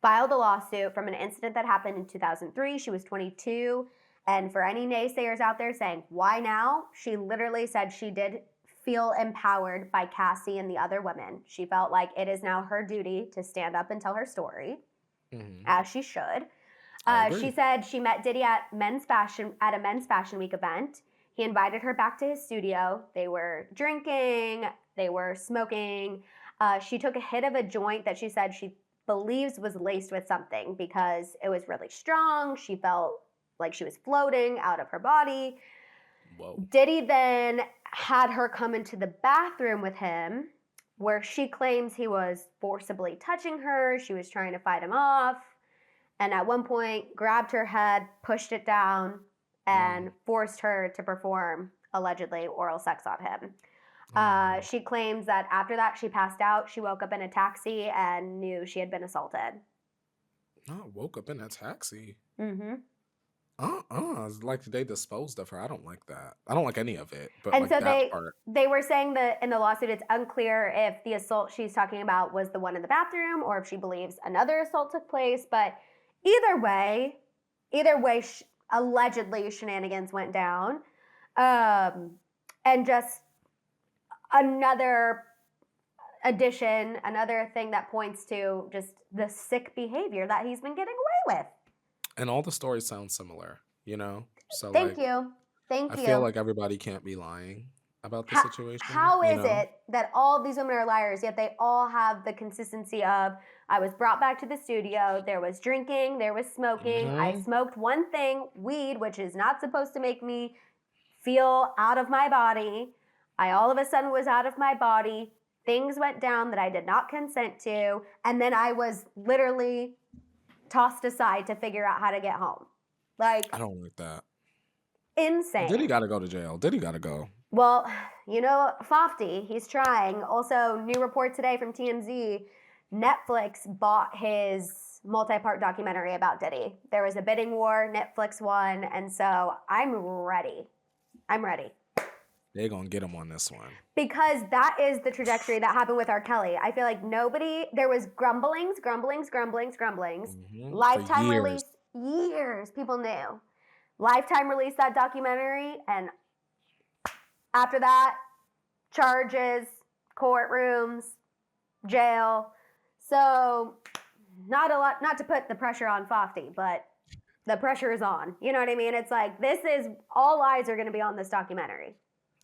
Speaker 2: filed a lawsuit from an incident that happened in 2003. She was 22. And for any naysayers out there saying, why now? She literally said she did feel empowered by Cassie and the other women. She felt like it is now her duty to stand up and tell her story, as she should.
Speaker 1: I agree.
Speaker 2: She said she met Diddy at a men's fashion week event. He invited her back to his studio. They were drinking, they were smoking. She took a hit of a joint that she said she believes was laced with something because it was really strong. She felt like she was floating out of her body.
Speaker 1: Whoa.
Speaker 2: Diddy then had her come into the bathroom with him, where she claims he was forcibly touching her. She was trying to fight him off. And at one point, grabbed her head, pushed it down, and forced her to perform, allegedly, oral sex on him. She claims that after that, she passed out. She woke up in a taxi and knew she had been assaulted.
Speaker 1: Oh, woke up in a taxi.
Speaker 2: Mm-hmm.
Speaker 1: It's like they disposed of her. I don't like that. I don't like any of it. But
Speaker 2: And
Speaker 1: like
Speaker 2: so
Speaker 1: that part.
Speaker 2: they were saying that in the lawsuit, it's unclear if the assault she's talking about was the one in the bathroom or if she believes another assault took place. But either way, allegedly shenanigans went down. And just another thing that points to just the sick behavior that he's been getting away with.
Speaker 1: And all the stories sound similar, you know? So
Speaker 2: Thank you.
Speaker 1: I feel like everybody can't be lying about the situation.
Speaker 2: How is it that all these women are liars, yet they all have the consistency of, I was brought back to the studio, there was drinking, there was smoking, I smoked one thing, weed, which is not supposed to make me feel out of my body. I all of a sudden was out of my body. Things went down that I did not consent to, and then I was literally tossed aside to figure out how to get home. Like,
Speaker 1: I don't like that.
Speaker 2: Insane.
Speaker 1: Diddy got to go to jail. Diddy got to go.
Speaker 2: Well, you know, Fofty, he's trying. Also, new report today from TMZ, Netflix bought his multi-part documentary about Diddy. There was a bidding war, Netflix won, and so I'm ready.
Speaker 1: They're going to get him on this one.
Speaker 2: Because that is the trajectory that happened with R. Kelly. I feel like there was grumblings. Lifetime release, years, people knew. Lifetime released that documentary, and after that, charges, courtrooms, jail. So, not to put the pressure on Fofty, but the pressure is on. You know what I mean? It's like, all eyes are going to be on this documentary.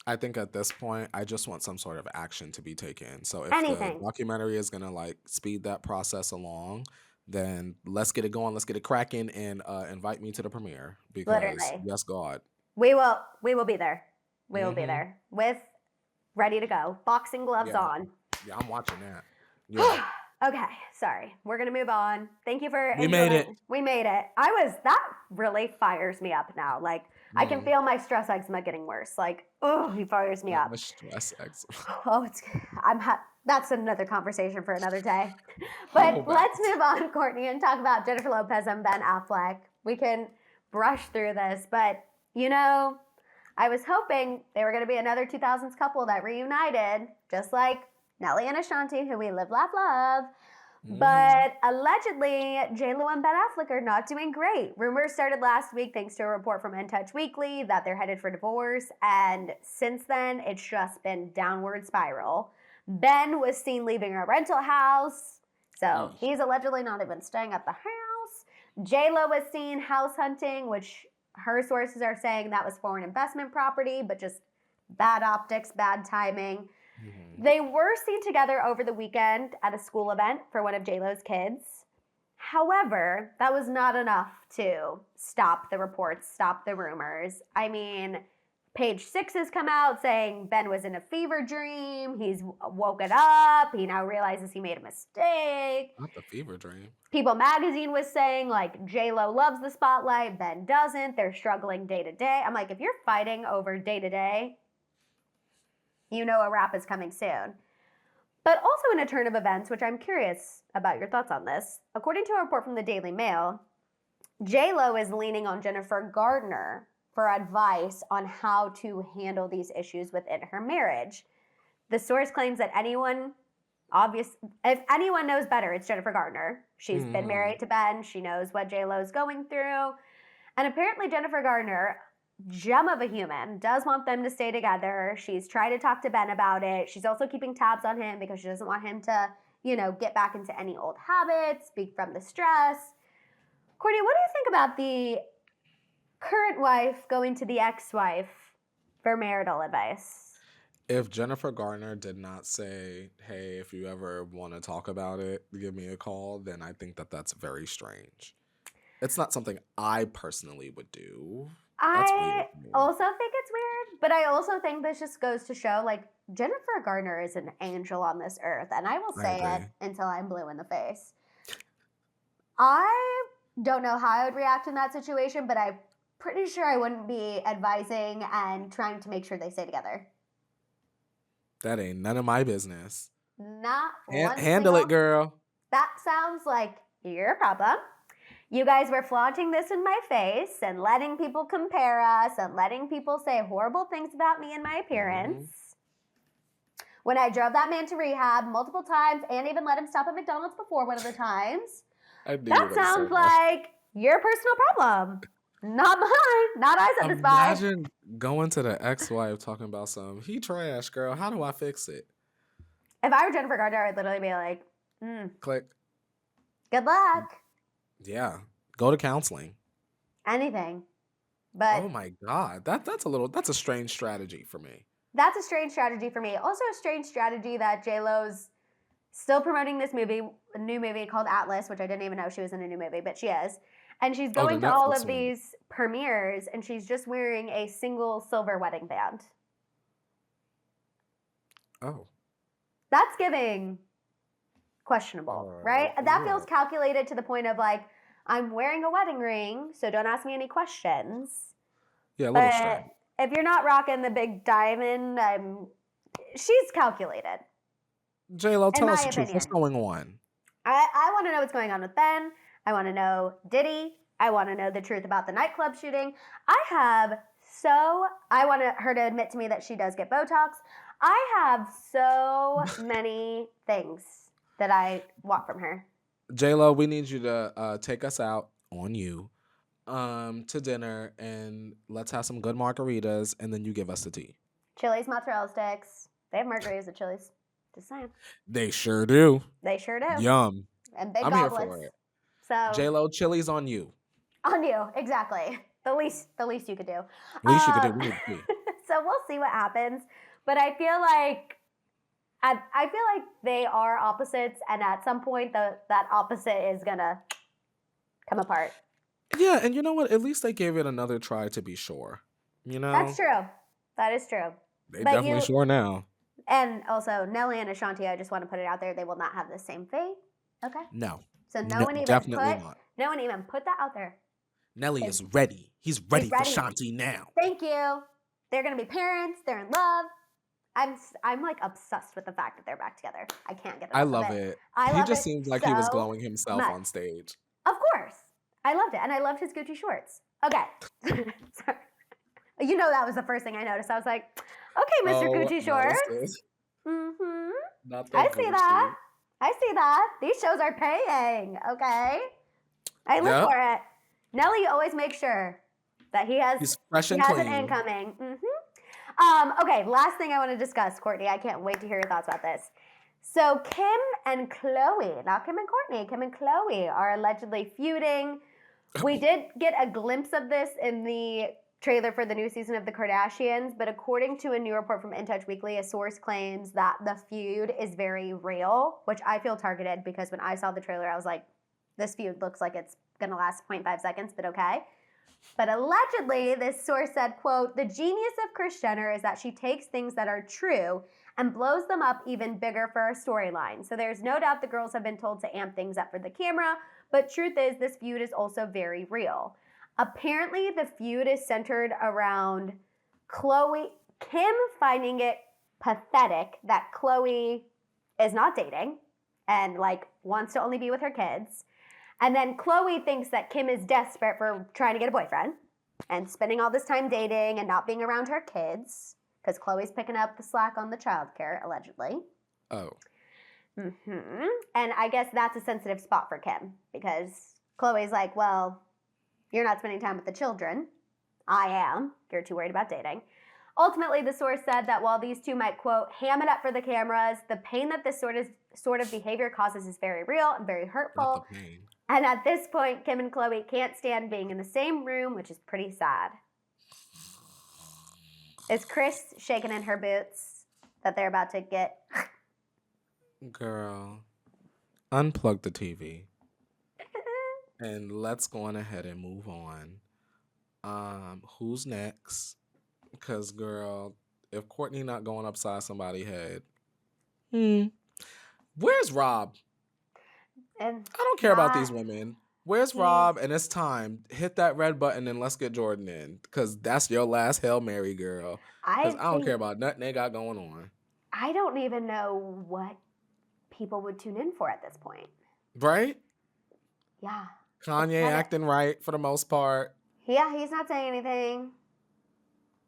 Speaker 1: I think at this point, I just want some sort of action to be taken. So if
Speaker 2: Anything.
Speaker 1: the documentary is going to like speed that process along, then let's get it going. Let's get it cracking and invite me to the premiere because
Speaker 2: Literally.
Speaker 1: Yes, God.
Speaker 2: We will be there. We will be there with ready to go. Boxing gloves on.
Speaker 1: Yeah, I'm watching that. Yeah.
Speaker 2: Okay, sorry. We're going to move on. Thank you for
Speaker 1: We made it.
Speaker 2: We made it. That really fires me up now. Like, I can feel my stress eczema getting worse. Like, he fires me up.
Speaker 1: My stress eczema.
Speaker 2: Oh, that's another conversation for another day. But let's move on, Courtney, and talk about Jennifer Lopez and Ben Affleck. We can brush through this, but, you know, I was hoping they were going to be another 2000s couple that reunited, just like Nelly and Ashanti, who we live, laugh, love. But allegedly, JLo and Ben Affleck are not doing great. Rumors started last week thanks to a report from In Touch Weekly that they're headed for divorce. And since then, it's just been downward spiral. Ben was seen leaving a rental house. So he's allegedly not even staying at the house. JLo was seen house hunting, which her sources are saying that was for an investment property, but just bad optics, bad timing. They were seen together over the weekend at a school event for one of JLo's kids. However, that was not enough to stop the reports, stop the rumors. I mean, Page 6 has come out saying Ben was in a fever dream. He's woken up. He now realizes he made a mistake.
Speaker 1: Not the fever dream.
Speaker 2: People magazine was saying, like, JLo loves the spotlight, Ben doesn't. They're struggling day to day. I'm like, if you're fighting over day to day, you know a wrap is coming soon. But also in a turn of events, which I'm curious about your thoughts on this, according to a report from the Daily Mail, JLo is leaning on Jennifer Garner for advice on how to handle these issues within her marriage. The source claims that if anyone knows better, it's Jennifer Garner. She's been married to Ben. She knows what JLo is going through. And apparently Jennifer Garner, gem of a human, does want them to stay together. She's tried to talk to Ben about it. She's also keeping tabs on him because she doesn't want him to, get back into any old habits, speak from the stress. Courtney, what do you think about the current wife going to the ex-wife for marital advice?
Speaker 1: If Jennifer Garner did not say, hey, if you ever want to talk about it, give me a call, then I think that that's very strange. It's not something I personally would do. That's
Speaker 2: I
Speaker 1: weird to me.
Speaker 2: also think it's weird, but I also think this just goes to show, like, Jennifer Garner is an angel on this earth, and I will say it until I'm blue in the face. I don't know how I would react in that situation, but I'm pretty sure I wouldn't be advising and trying to make sure they stay together.
Speaker 1: That ain't none of my business.
Speaker 2: Not one
Speaker 1: Handle
Speaker 2: single-
Speaker 1: it, girl.
Speaker 2: That sounds like your problem. You guys were flaunting this in my face and letting people compare us and letting people say horrible things about me and my appearance. When I drove that man to rehab multiple times and even let him stop at McDonald's before one of the times. That sounds like your personal problem. Not mine. Not I said this by.
Speaker 1: Imagine going to the ex-wife talking about some, he trash, girl. How do I fix it?
Speaker 2: If I were Jennifer Garner, I would literally be like,
Speaker 1: Click.
Speaker 2: good luck.
Speaker 1: Yeah. Go to counseling.
Speaker 2: Anything. But
Speaker 1: Oh my God. That's a strange strategy for me.
Speaker 2: that's a strange strategy for me. Also a strange strategy that JLo's still promoting this movie, a new movie called Atlas, which I didn't even know she was in a new movie, but she is. And she's
Speaker 1: Oh, the
Speaker 2: going to all
Speaker 1: Netflix
Speaker 2: of
Speaker 1: one.
Speaker 2: these premieres, and she's just wearing a single silver wedding band.
Speaker 1: Oh.
Speaker 2: That's giving questionable, right? That feels calculated to the point of like, I'm wearing a wedding ring, so don't ask me any questions.
Speaker 1: Yeah, a little
Speaker 2: But
Speaker 1: strange.
Speaker 2: if you're not rocking the big diamond, she's calculated.
Speaker 1: JLo, tell
Speaker 2: my
Speaker 1: us the truth. What's
Speaker 2: opinion.
Speaker 1: going on?
Speaker 2: I want to know what's going on with Ben. I want to know Diddy. I want to know the truth about the nightclub shooting. I want her to admit to me that she does get Botox. I have so many things that I want from her.
Speaker 1: JLo, we need you to take us out on you to dinner, and let's have some good margaritas, and then you give us the tea.
Speaker 2: Chili's mozzarella sticks. They have margaritas at Chili's. Just saying.
Speaker 1: They sure do.
Speaker 2: They sure do.
Speaker 1: Yum.
Speaker 2: And big
Speaker 1: I'm here
Speaker 2: goblets.
Speaker 1: for it.
Speaker 2: So
Speaker 1: JLo, chili's on you.
Speaker 2: on you, exactly. The least you could do.
Speaker 1: Least you could do. We need tea.
Speaker 2: So we'll see what happens. But I feel like they are opposites, and at some point that opposite is gonna come apart.
Speaker 1: Yeah, and you know what? At least they gave it another try to be sure. You know?
Speaker 2: That's true. That is true.
Speaker 1: They
Speaker 2: But
Speaker 1: definitely sure now.
Speaker 2: And also, Nelly and Ashanti, I just want to put it out there, they will not have the same fate. Okay?
Speaker 1: No.
Speaker 2: So no one even put that out there.
Speaker 1: Nelly is ready. He's ready for
Speaker 2: ready.
Speaker 1: Shanti now.
Speaker 2: Thank you. They're gonna be parents. They're in love. I'm like obsessed with the fact that they're back together. I can't get enough
Speaker 1: I
Speaker 2: of
Speaker 1: love
Speaker 2: it.
Speaker 1: it.
Speaker 2: I
Speaker 1: He
Speaker 2: love
Speaker 1: just
Speaker 2: it
Speaker 1: seems like he was
Speaker 2: so
Speaker 1: glowing himself
Speaker 2: much.
Speaker 1: on stage.
Speaker 2: Of course. I loved it. And I loved his Gucci shorts. Okay. Sorry. You know that was the first thing I noticed. I was like, okay, Mr. Gucci shorts. Mm-hmm.
Speaker 1: Not
Speaker 2: I see that. I see that. These shows are paying, okay? I live
Speaker 1: Yep.
Speaker 2: for it. Nelly always makes sure that he has,
Speaker 1: He's fresh
Speaker 2: he
Speaker 1: and
Speaker 2: has
Speaker 1: clean.
Speaker 2: an incoming. Okay, last thing I want to discuss, Courtney. I can't wait to hear your thoughts about this. So Kim and Khloe, not Kim and Courtney, Kim and Khloe are allegedly feuding. We did get a glimpse of this in the trailer for the new season of the Kardashians, but according to a new report from In Touch Weekly, a source claims that the feud is very real, which I feel targeted because when I saw the trailer, I was like, this feud looks like it's going to last 0.5 seconds, but okay. But allegedly, this source said, quote, the genius of Kris Jenner is that she takes things that are true and blows them up even bigger for a storyline. So there's no doubt the girls have been told to amp things up for the camera, but truth is this feud is also very real. Apparently, the feud is centered around Kim finding it pathetic that Khloe is not dating and like wants to only be with her kids. And then Khloe thinks that Kim is desperate for trying to get a boyfriend and spending all this time dating and not being around her kids because Khloe's picking up the slack on the childcare, allegedly.
Speaker 1: Oh.
Speaker 2: And I guess that's a sensitive spot for Kim because Khloe's like, well, you're not spending time with the children. I am. You're too worried about dating. Ultimately, the source said that while these two might, quote, ham it up for the cameras, the pain that this sort of behavior causes is very real and very hurtful.
Speaker 1: Not the pain.
Speaker 2: And at this point, Kim and Khloe can't stand being in the same room, which is pretty sad. Is Kris shaking in her boots that they're about to get?
Speaker 1: Girl, unplug the TV. And let's go on ahead and move on. Who's next? Because, girl, if Courtney not going upside somebody's head, where's Rob?
Speaker 2: And
Speaker 1: I don't care about these women. Where's Rob? And it's time. Hit that red button and let's get Jordan in. Because that's your last Hail Mary, girl. Because I don't care about nothing they got going on.
Speaker 2: I don't even know what people would tune in for at this point.
Speaker 1: Right?
Speaker 2: Yeah.
Speaker 1: Kanye acting right for the most part.
Speaker 2: Yeah, he's not saying anything.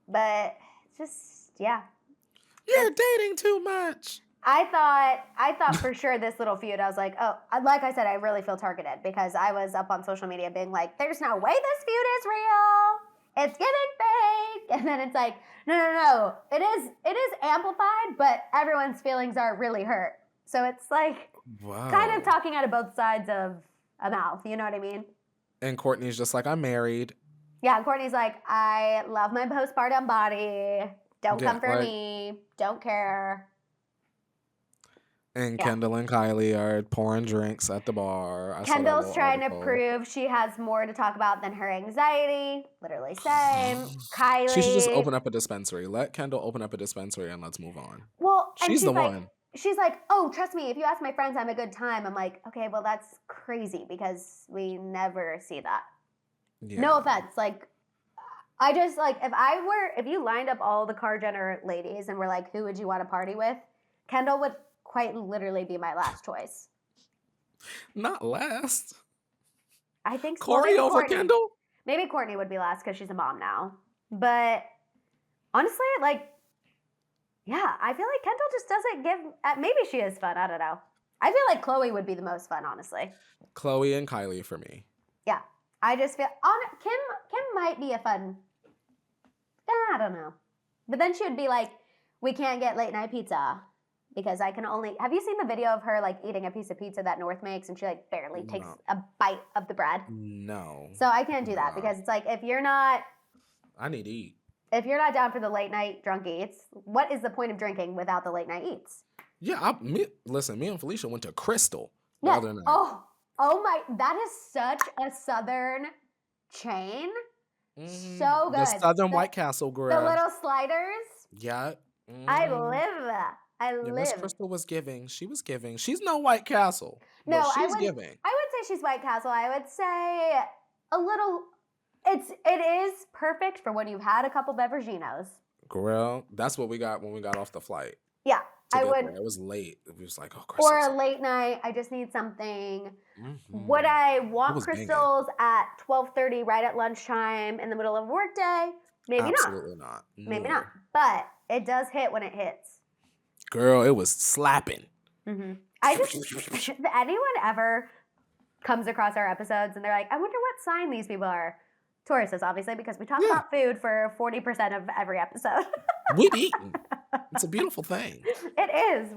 Speaker 2: But just, yeah.
Speaker 1: You're dating too much.
Speaker 2: I thought for sure this little feud, I was like, oh, like I said, I really feel targeted because I was up on social media being like, there's no way this feud is real. It's getting fake. And then it's like, no. It is amplified, but everyone's feelings are really hurt. So it's like kind of talking out of both sides of a mouth. You know what I mean?
Speaker 1: And Courtney's just like, I'm married.
Speaker 2: Yeah, Courtney's like, I love my postpartum body. Don't come for me. Don't care.
Speaker 1: And Kendall and Kylie are pouring drinks at the bar.
Speaker 2: Kendall's trying to prove she has more to talk about than her anxiety. Literally same. Kylie.
Speaker 1: She should just open up a dispensary. Let Kendall open up a dispensary and let's move on.
Speaker 2: Well,
Speaker 1: she's the one.
Speaker 2: She's like, oh, trust me, if you ask my friends, I'm a good time. I'm like, okay, well, that's crazy because we never see that. Yeah. No offense. Like, I just, like, if you lined up all the Kar-Jenner ladies and were like, who would you want to party with? Kendall would quite literally be my last choice.
Speaker 1: Not last.
Speaker 2: I think so.
Speaker 1: Corey over Kendall?
Speaker 2: Maybe Courtney would be last because she's a mom now. But honestly, like, yeah, I feel like Kendall just doesn't give... maybe she is fun. I don't know. I feel like Khloe would be the most fun, honestly.
Speaker 1: Khloe and Kylie for me.
Speaker 2: Yeah. I just feel... Kim might be a fun... I don't know. But then she would be like, we can't get late night pizza. Because I can only... Have you seen the video of her, like, eating a piece of pizza that North makes and she, like, barely takes a bite of the bread?
Speaker 1: No.
Speaker 2: So I can't do that because it's like, if you're not...
Speaker 1: I need to eat.
Speaker 2: If you're not down for the late night drunk eats, what is the point of drinking without the late night eats?
Speaker 1: Yeah, listen, me and Felicia went to Crystal the
Speaker 2: Yeah.
Speaker 1: other night.
Speaker 2: Oh my... That is such a Southern chain.
Speaker 1: Mm-hmm.
Speaker 2: So good.
Speaker 1: The Southern White Castle, girl.
Speaker 2: The little sliders.
Speaker 1: Yeah. Mm-hmm.
Speaker 2: I live that.
Speaker 1: Miss Crystal was giving. She was giving. She's no White Castle.
Speaker 2: No,
Speaker 1: she's giving.
Speaker 2: I would say she's White Castle. I would say a little. It is perfect for when you've had a couple beveraginos.
Speaker 1: Girl, that's what we got when we got off the flight.
Speaker 2: Yeah, I would.
Speaker 1: It was late. It was like, oh, Crystal's.
Speaker 2: Or a late night. I just need something. Mm-hmm. Would I want crystals at 12:30, right at lunchtime, in the middle of a workday? Maybe
Speaker 1: Absolutely not.
Speaker 2: Maybe not. But it does hit when it hits.
Speaker 1: Girl, it was slapping.
Speaker 2: Mm-hmm. If anyone ever comes across our episodes and they're like, I wonder what sign these people are. Tauruses, obviously, because we talk about food for 40% of every episode.
Speaker 1: We've eaten. It's a beautiful thing.
Speaker 2: It is.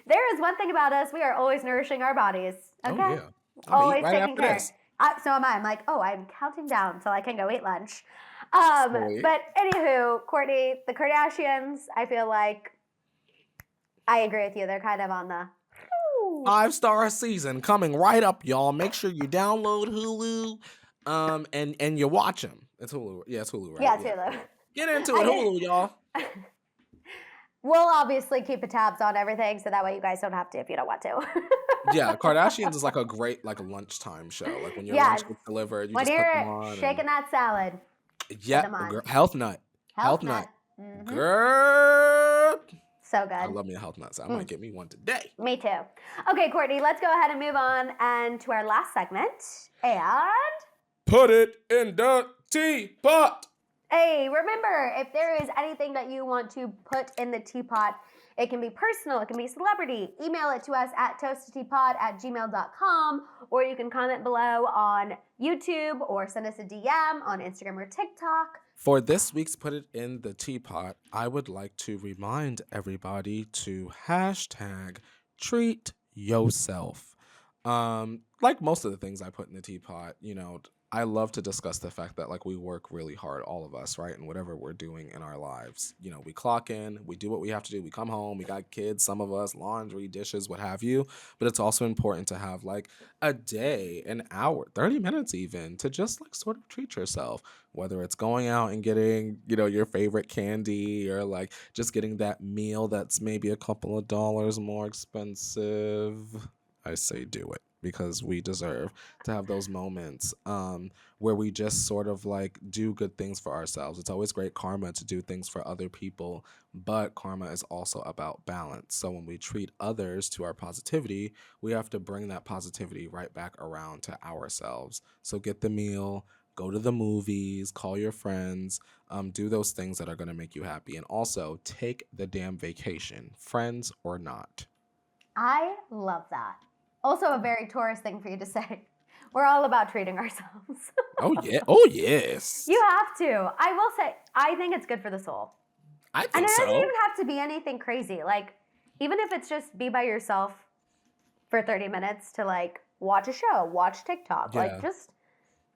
Speaker 2: There is one thing about us. We are always nourishing our bodies. Okay?
Speaker 1: Oh, yeah.
Speaker 2: Always
Speaker 1: right
Speaker 2: taking care. So am I. I'm like, I'm counting down so I can go eat lunch. But anywho, Courtney, the Kardashians, I feel like I agree with you. They're kind of on the
Speaker 1: 5-star season coming right up, y'all. Make sure you download Hulu, and you watch them. It's Hulu. Yeah, it's Hulu, right?
Speaker 2: Yeah, it's Hulu.
Speaker 1: Get into it, Hulu, y'all.
Speaker 2: We'll obviously keep the tabs on everything, so that way you guys don't have to if you don't want to.
Speaker 1: Yeah, Kardashians is like a great lunchtime show. Like when your lunch gets delivered, you just put them on.
Speaker 2: Shaking that salad.
Speaker 1: Yeah, health nut. Health nut.
Speaker 2: Mm-hmm.
Speaker 1: Girl.
Speaker 2: So good.
Speaker 1: I love me a health nut, so I might get me one today.
Speaker 2: Me too. Okay, Courtney, let's go ahead and move on and to our last segment. And
Speaker 1: put it in the teapot.
Speaker 2: Hey, remember, if there is anything that you want to put in the teapot, it can be personal, it can be celebrity. Email it to us at toastedteapot@gmail.com, or you can comment below on YouTube or send us a DM on Instagram or TikTok.
Speaker 1: For this week's Put It in the Teapot, I would like to remind everybody to hashtag treat yourself. Like most of the things I put in the teapot, you know, I love to discuss the fact that like we work really hard, all of us, right? And whatever we're doing in our lives, you know, we clock in, we do what we have to do, we come home, we got kids, some of us, laundry, dishes, what have you. But it's also important to have like a day, an hour, 30 minutes even, to just like sort of treat yourself, whether it's going out and getting, you know, your favorite candy or like just getting that meal that's maybe a couple of dollars more expensive. I say do it because we deserve to have those moments where we just sort of like do good things for ourselves. It's always great karma to do things for other people, but karma is also about balance. So when we treat others to our positivity, we have to bring that positivity right back around to ourselves. So get the meal, go to the movies, call your friends, do those things that are going to make you happy. And also take the damn vacation, friends or not.
Speaker 2: I love that. Also, a very Taurus thing for you to say. We're all about treating ourselves.
Speaker 1: Oh, yeah. Oh, yes.
Speaker 2: You have to. I will say, I think it's good for the soul.
Speaker 1: I
Speaker 2: And
Speaker 1: think
Speaker 2: it doesn't
Speaker 1: so.
Speaker 2: even have to be anything crazy. Like, even if it's just be by yourself for 30 minutes to, like, watch a show, watch TikTok.
Speaker 1: Yeah.
Speaker 2: Like, just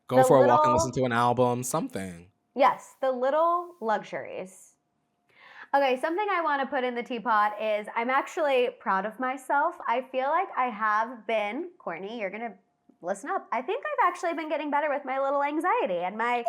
Speaker 1: Go
Speaker 2: the
Speaker 1: for a walk and
Speaker 2: little-
Speaker 1: listen to an album, something.
Speaker 2: Yes, the little luxuries. Okay, something I want to put in the teapot is I'm actually proud of myself. I feel like I have been, Courtney, you're going to listen up. I think I've actually been getting better with my little anxiety and my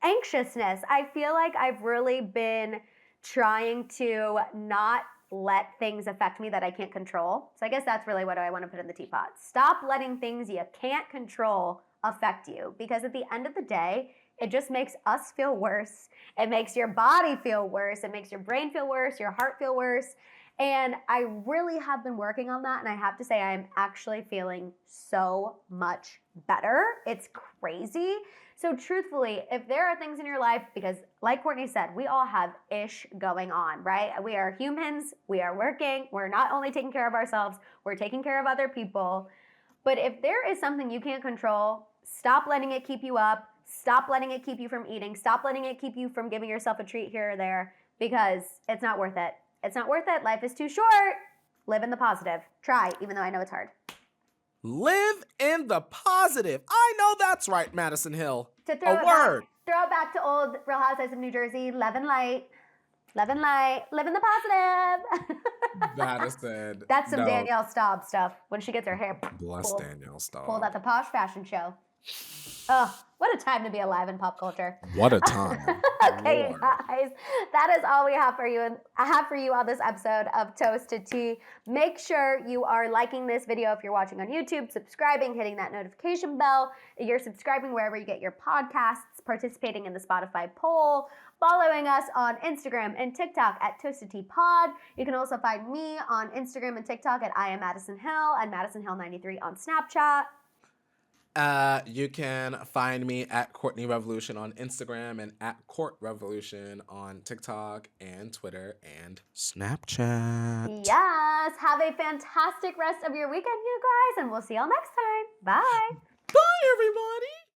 Speaker 2: anxiousness. I feel like I've really been trying to not let things affect me that I can't control. So I guess that's really what I want to put in the teapot. Stop letting things you can't control affect you, because at the end of the day, it just makes us feel worse. It makes your body feel worse. It makes your brain feel worse, your heart feel worse. And I really have been working on that. And I have to say, I'm actually feeling so much better. It's crazy. So truthfully, if there are things in your life, because like Courtney said, we all have ish going on, right? We are humans. We are working. We're not only taking care of ourselves, we're taking care of other people. But if there is something you can't control, stop letting it keep you up. Stop letting it keep you from eating. Stop letting it keep you from giving yourself a treat here or there, because it's not worth it. It's not worth it. Life is too short. Live in the positive. Try, even though I know it's hard.
Speaker 1: Live in the positive. I know that's right, Madison Hill.
Speaker 2: To throw
Speaker 1: A word.
Speaker 2: Throw it back to old Real Housewives of New Jersey. Love and light. Love and light. Live in the positive.
Speaker 1: Madison.
Speaker 2: That's some
Speaker 1: no.
Speaker 2: Danielle Staub stuff when she gets her hair
Speaker 1: Bless
Speaker 2: pulled,
Speaker 1: Danielle Staub.
Speaker 2: pulled at the Posh Fashion Show. Oh, what a time to be alive in pop culture.
Speaker 1: What a time.
Speaker 2: Okay,
Speaker 1: Lord.
Speaker 2: guys, that is all we have for you. And I have for you on this episode of Toast to Tea. Make sure you are liking this video if you're watching on YouTube, subscribing, hitting that notification bell. You're subscribing wherever you get your podcasts, participating in the Spotify poll, following us on Instagram and TikTok at Toast to Tea Pod. You can also find me on Instagram and TikTok at I am Maddison Hill and Maddison Hill 93 on Snapchat.
Speaker 1: You can find me at Courtney Revolution on Instagram and at Court Revolution on TikTok and Twitter and Snapchat.
Speaker 2: Yes, have a fantastic rest of your weekend, you guys, and we'll see y'all next time. Bye.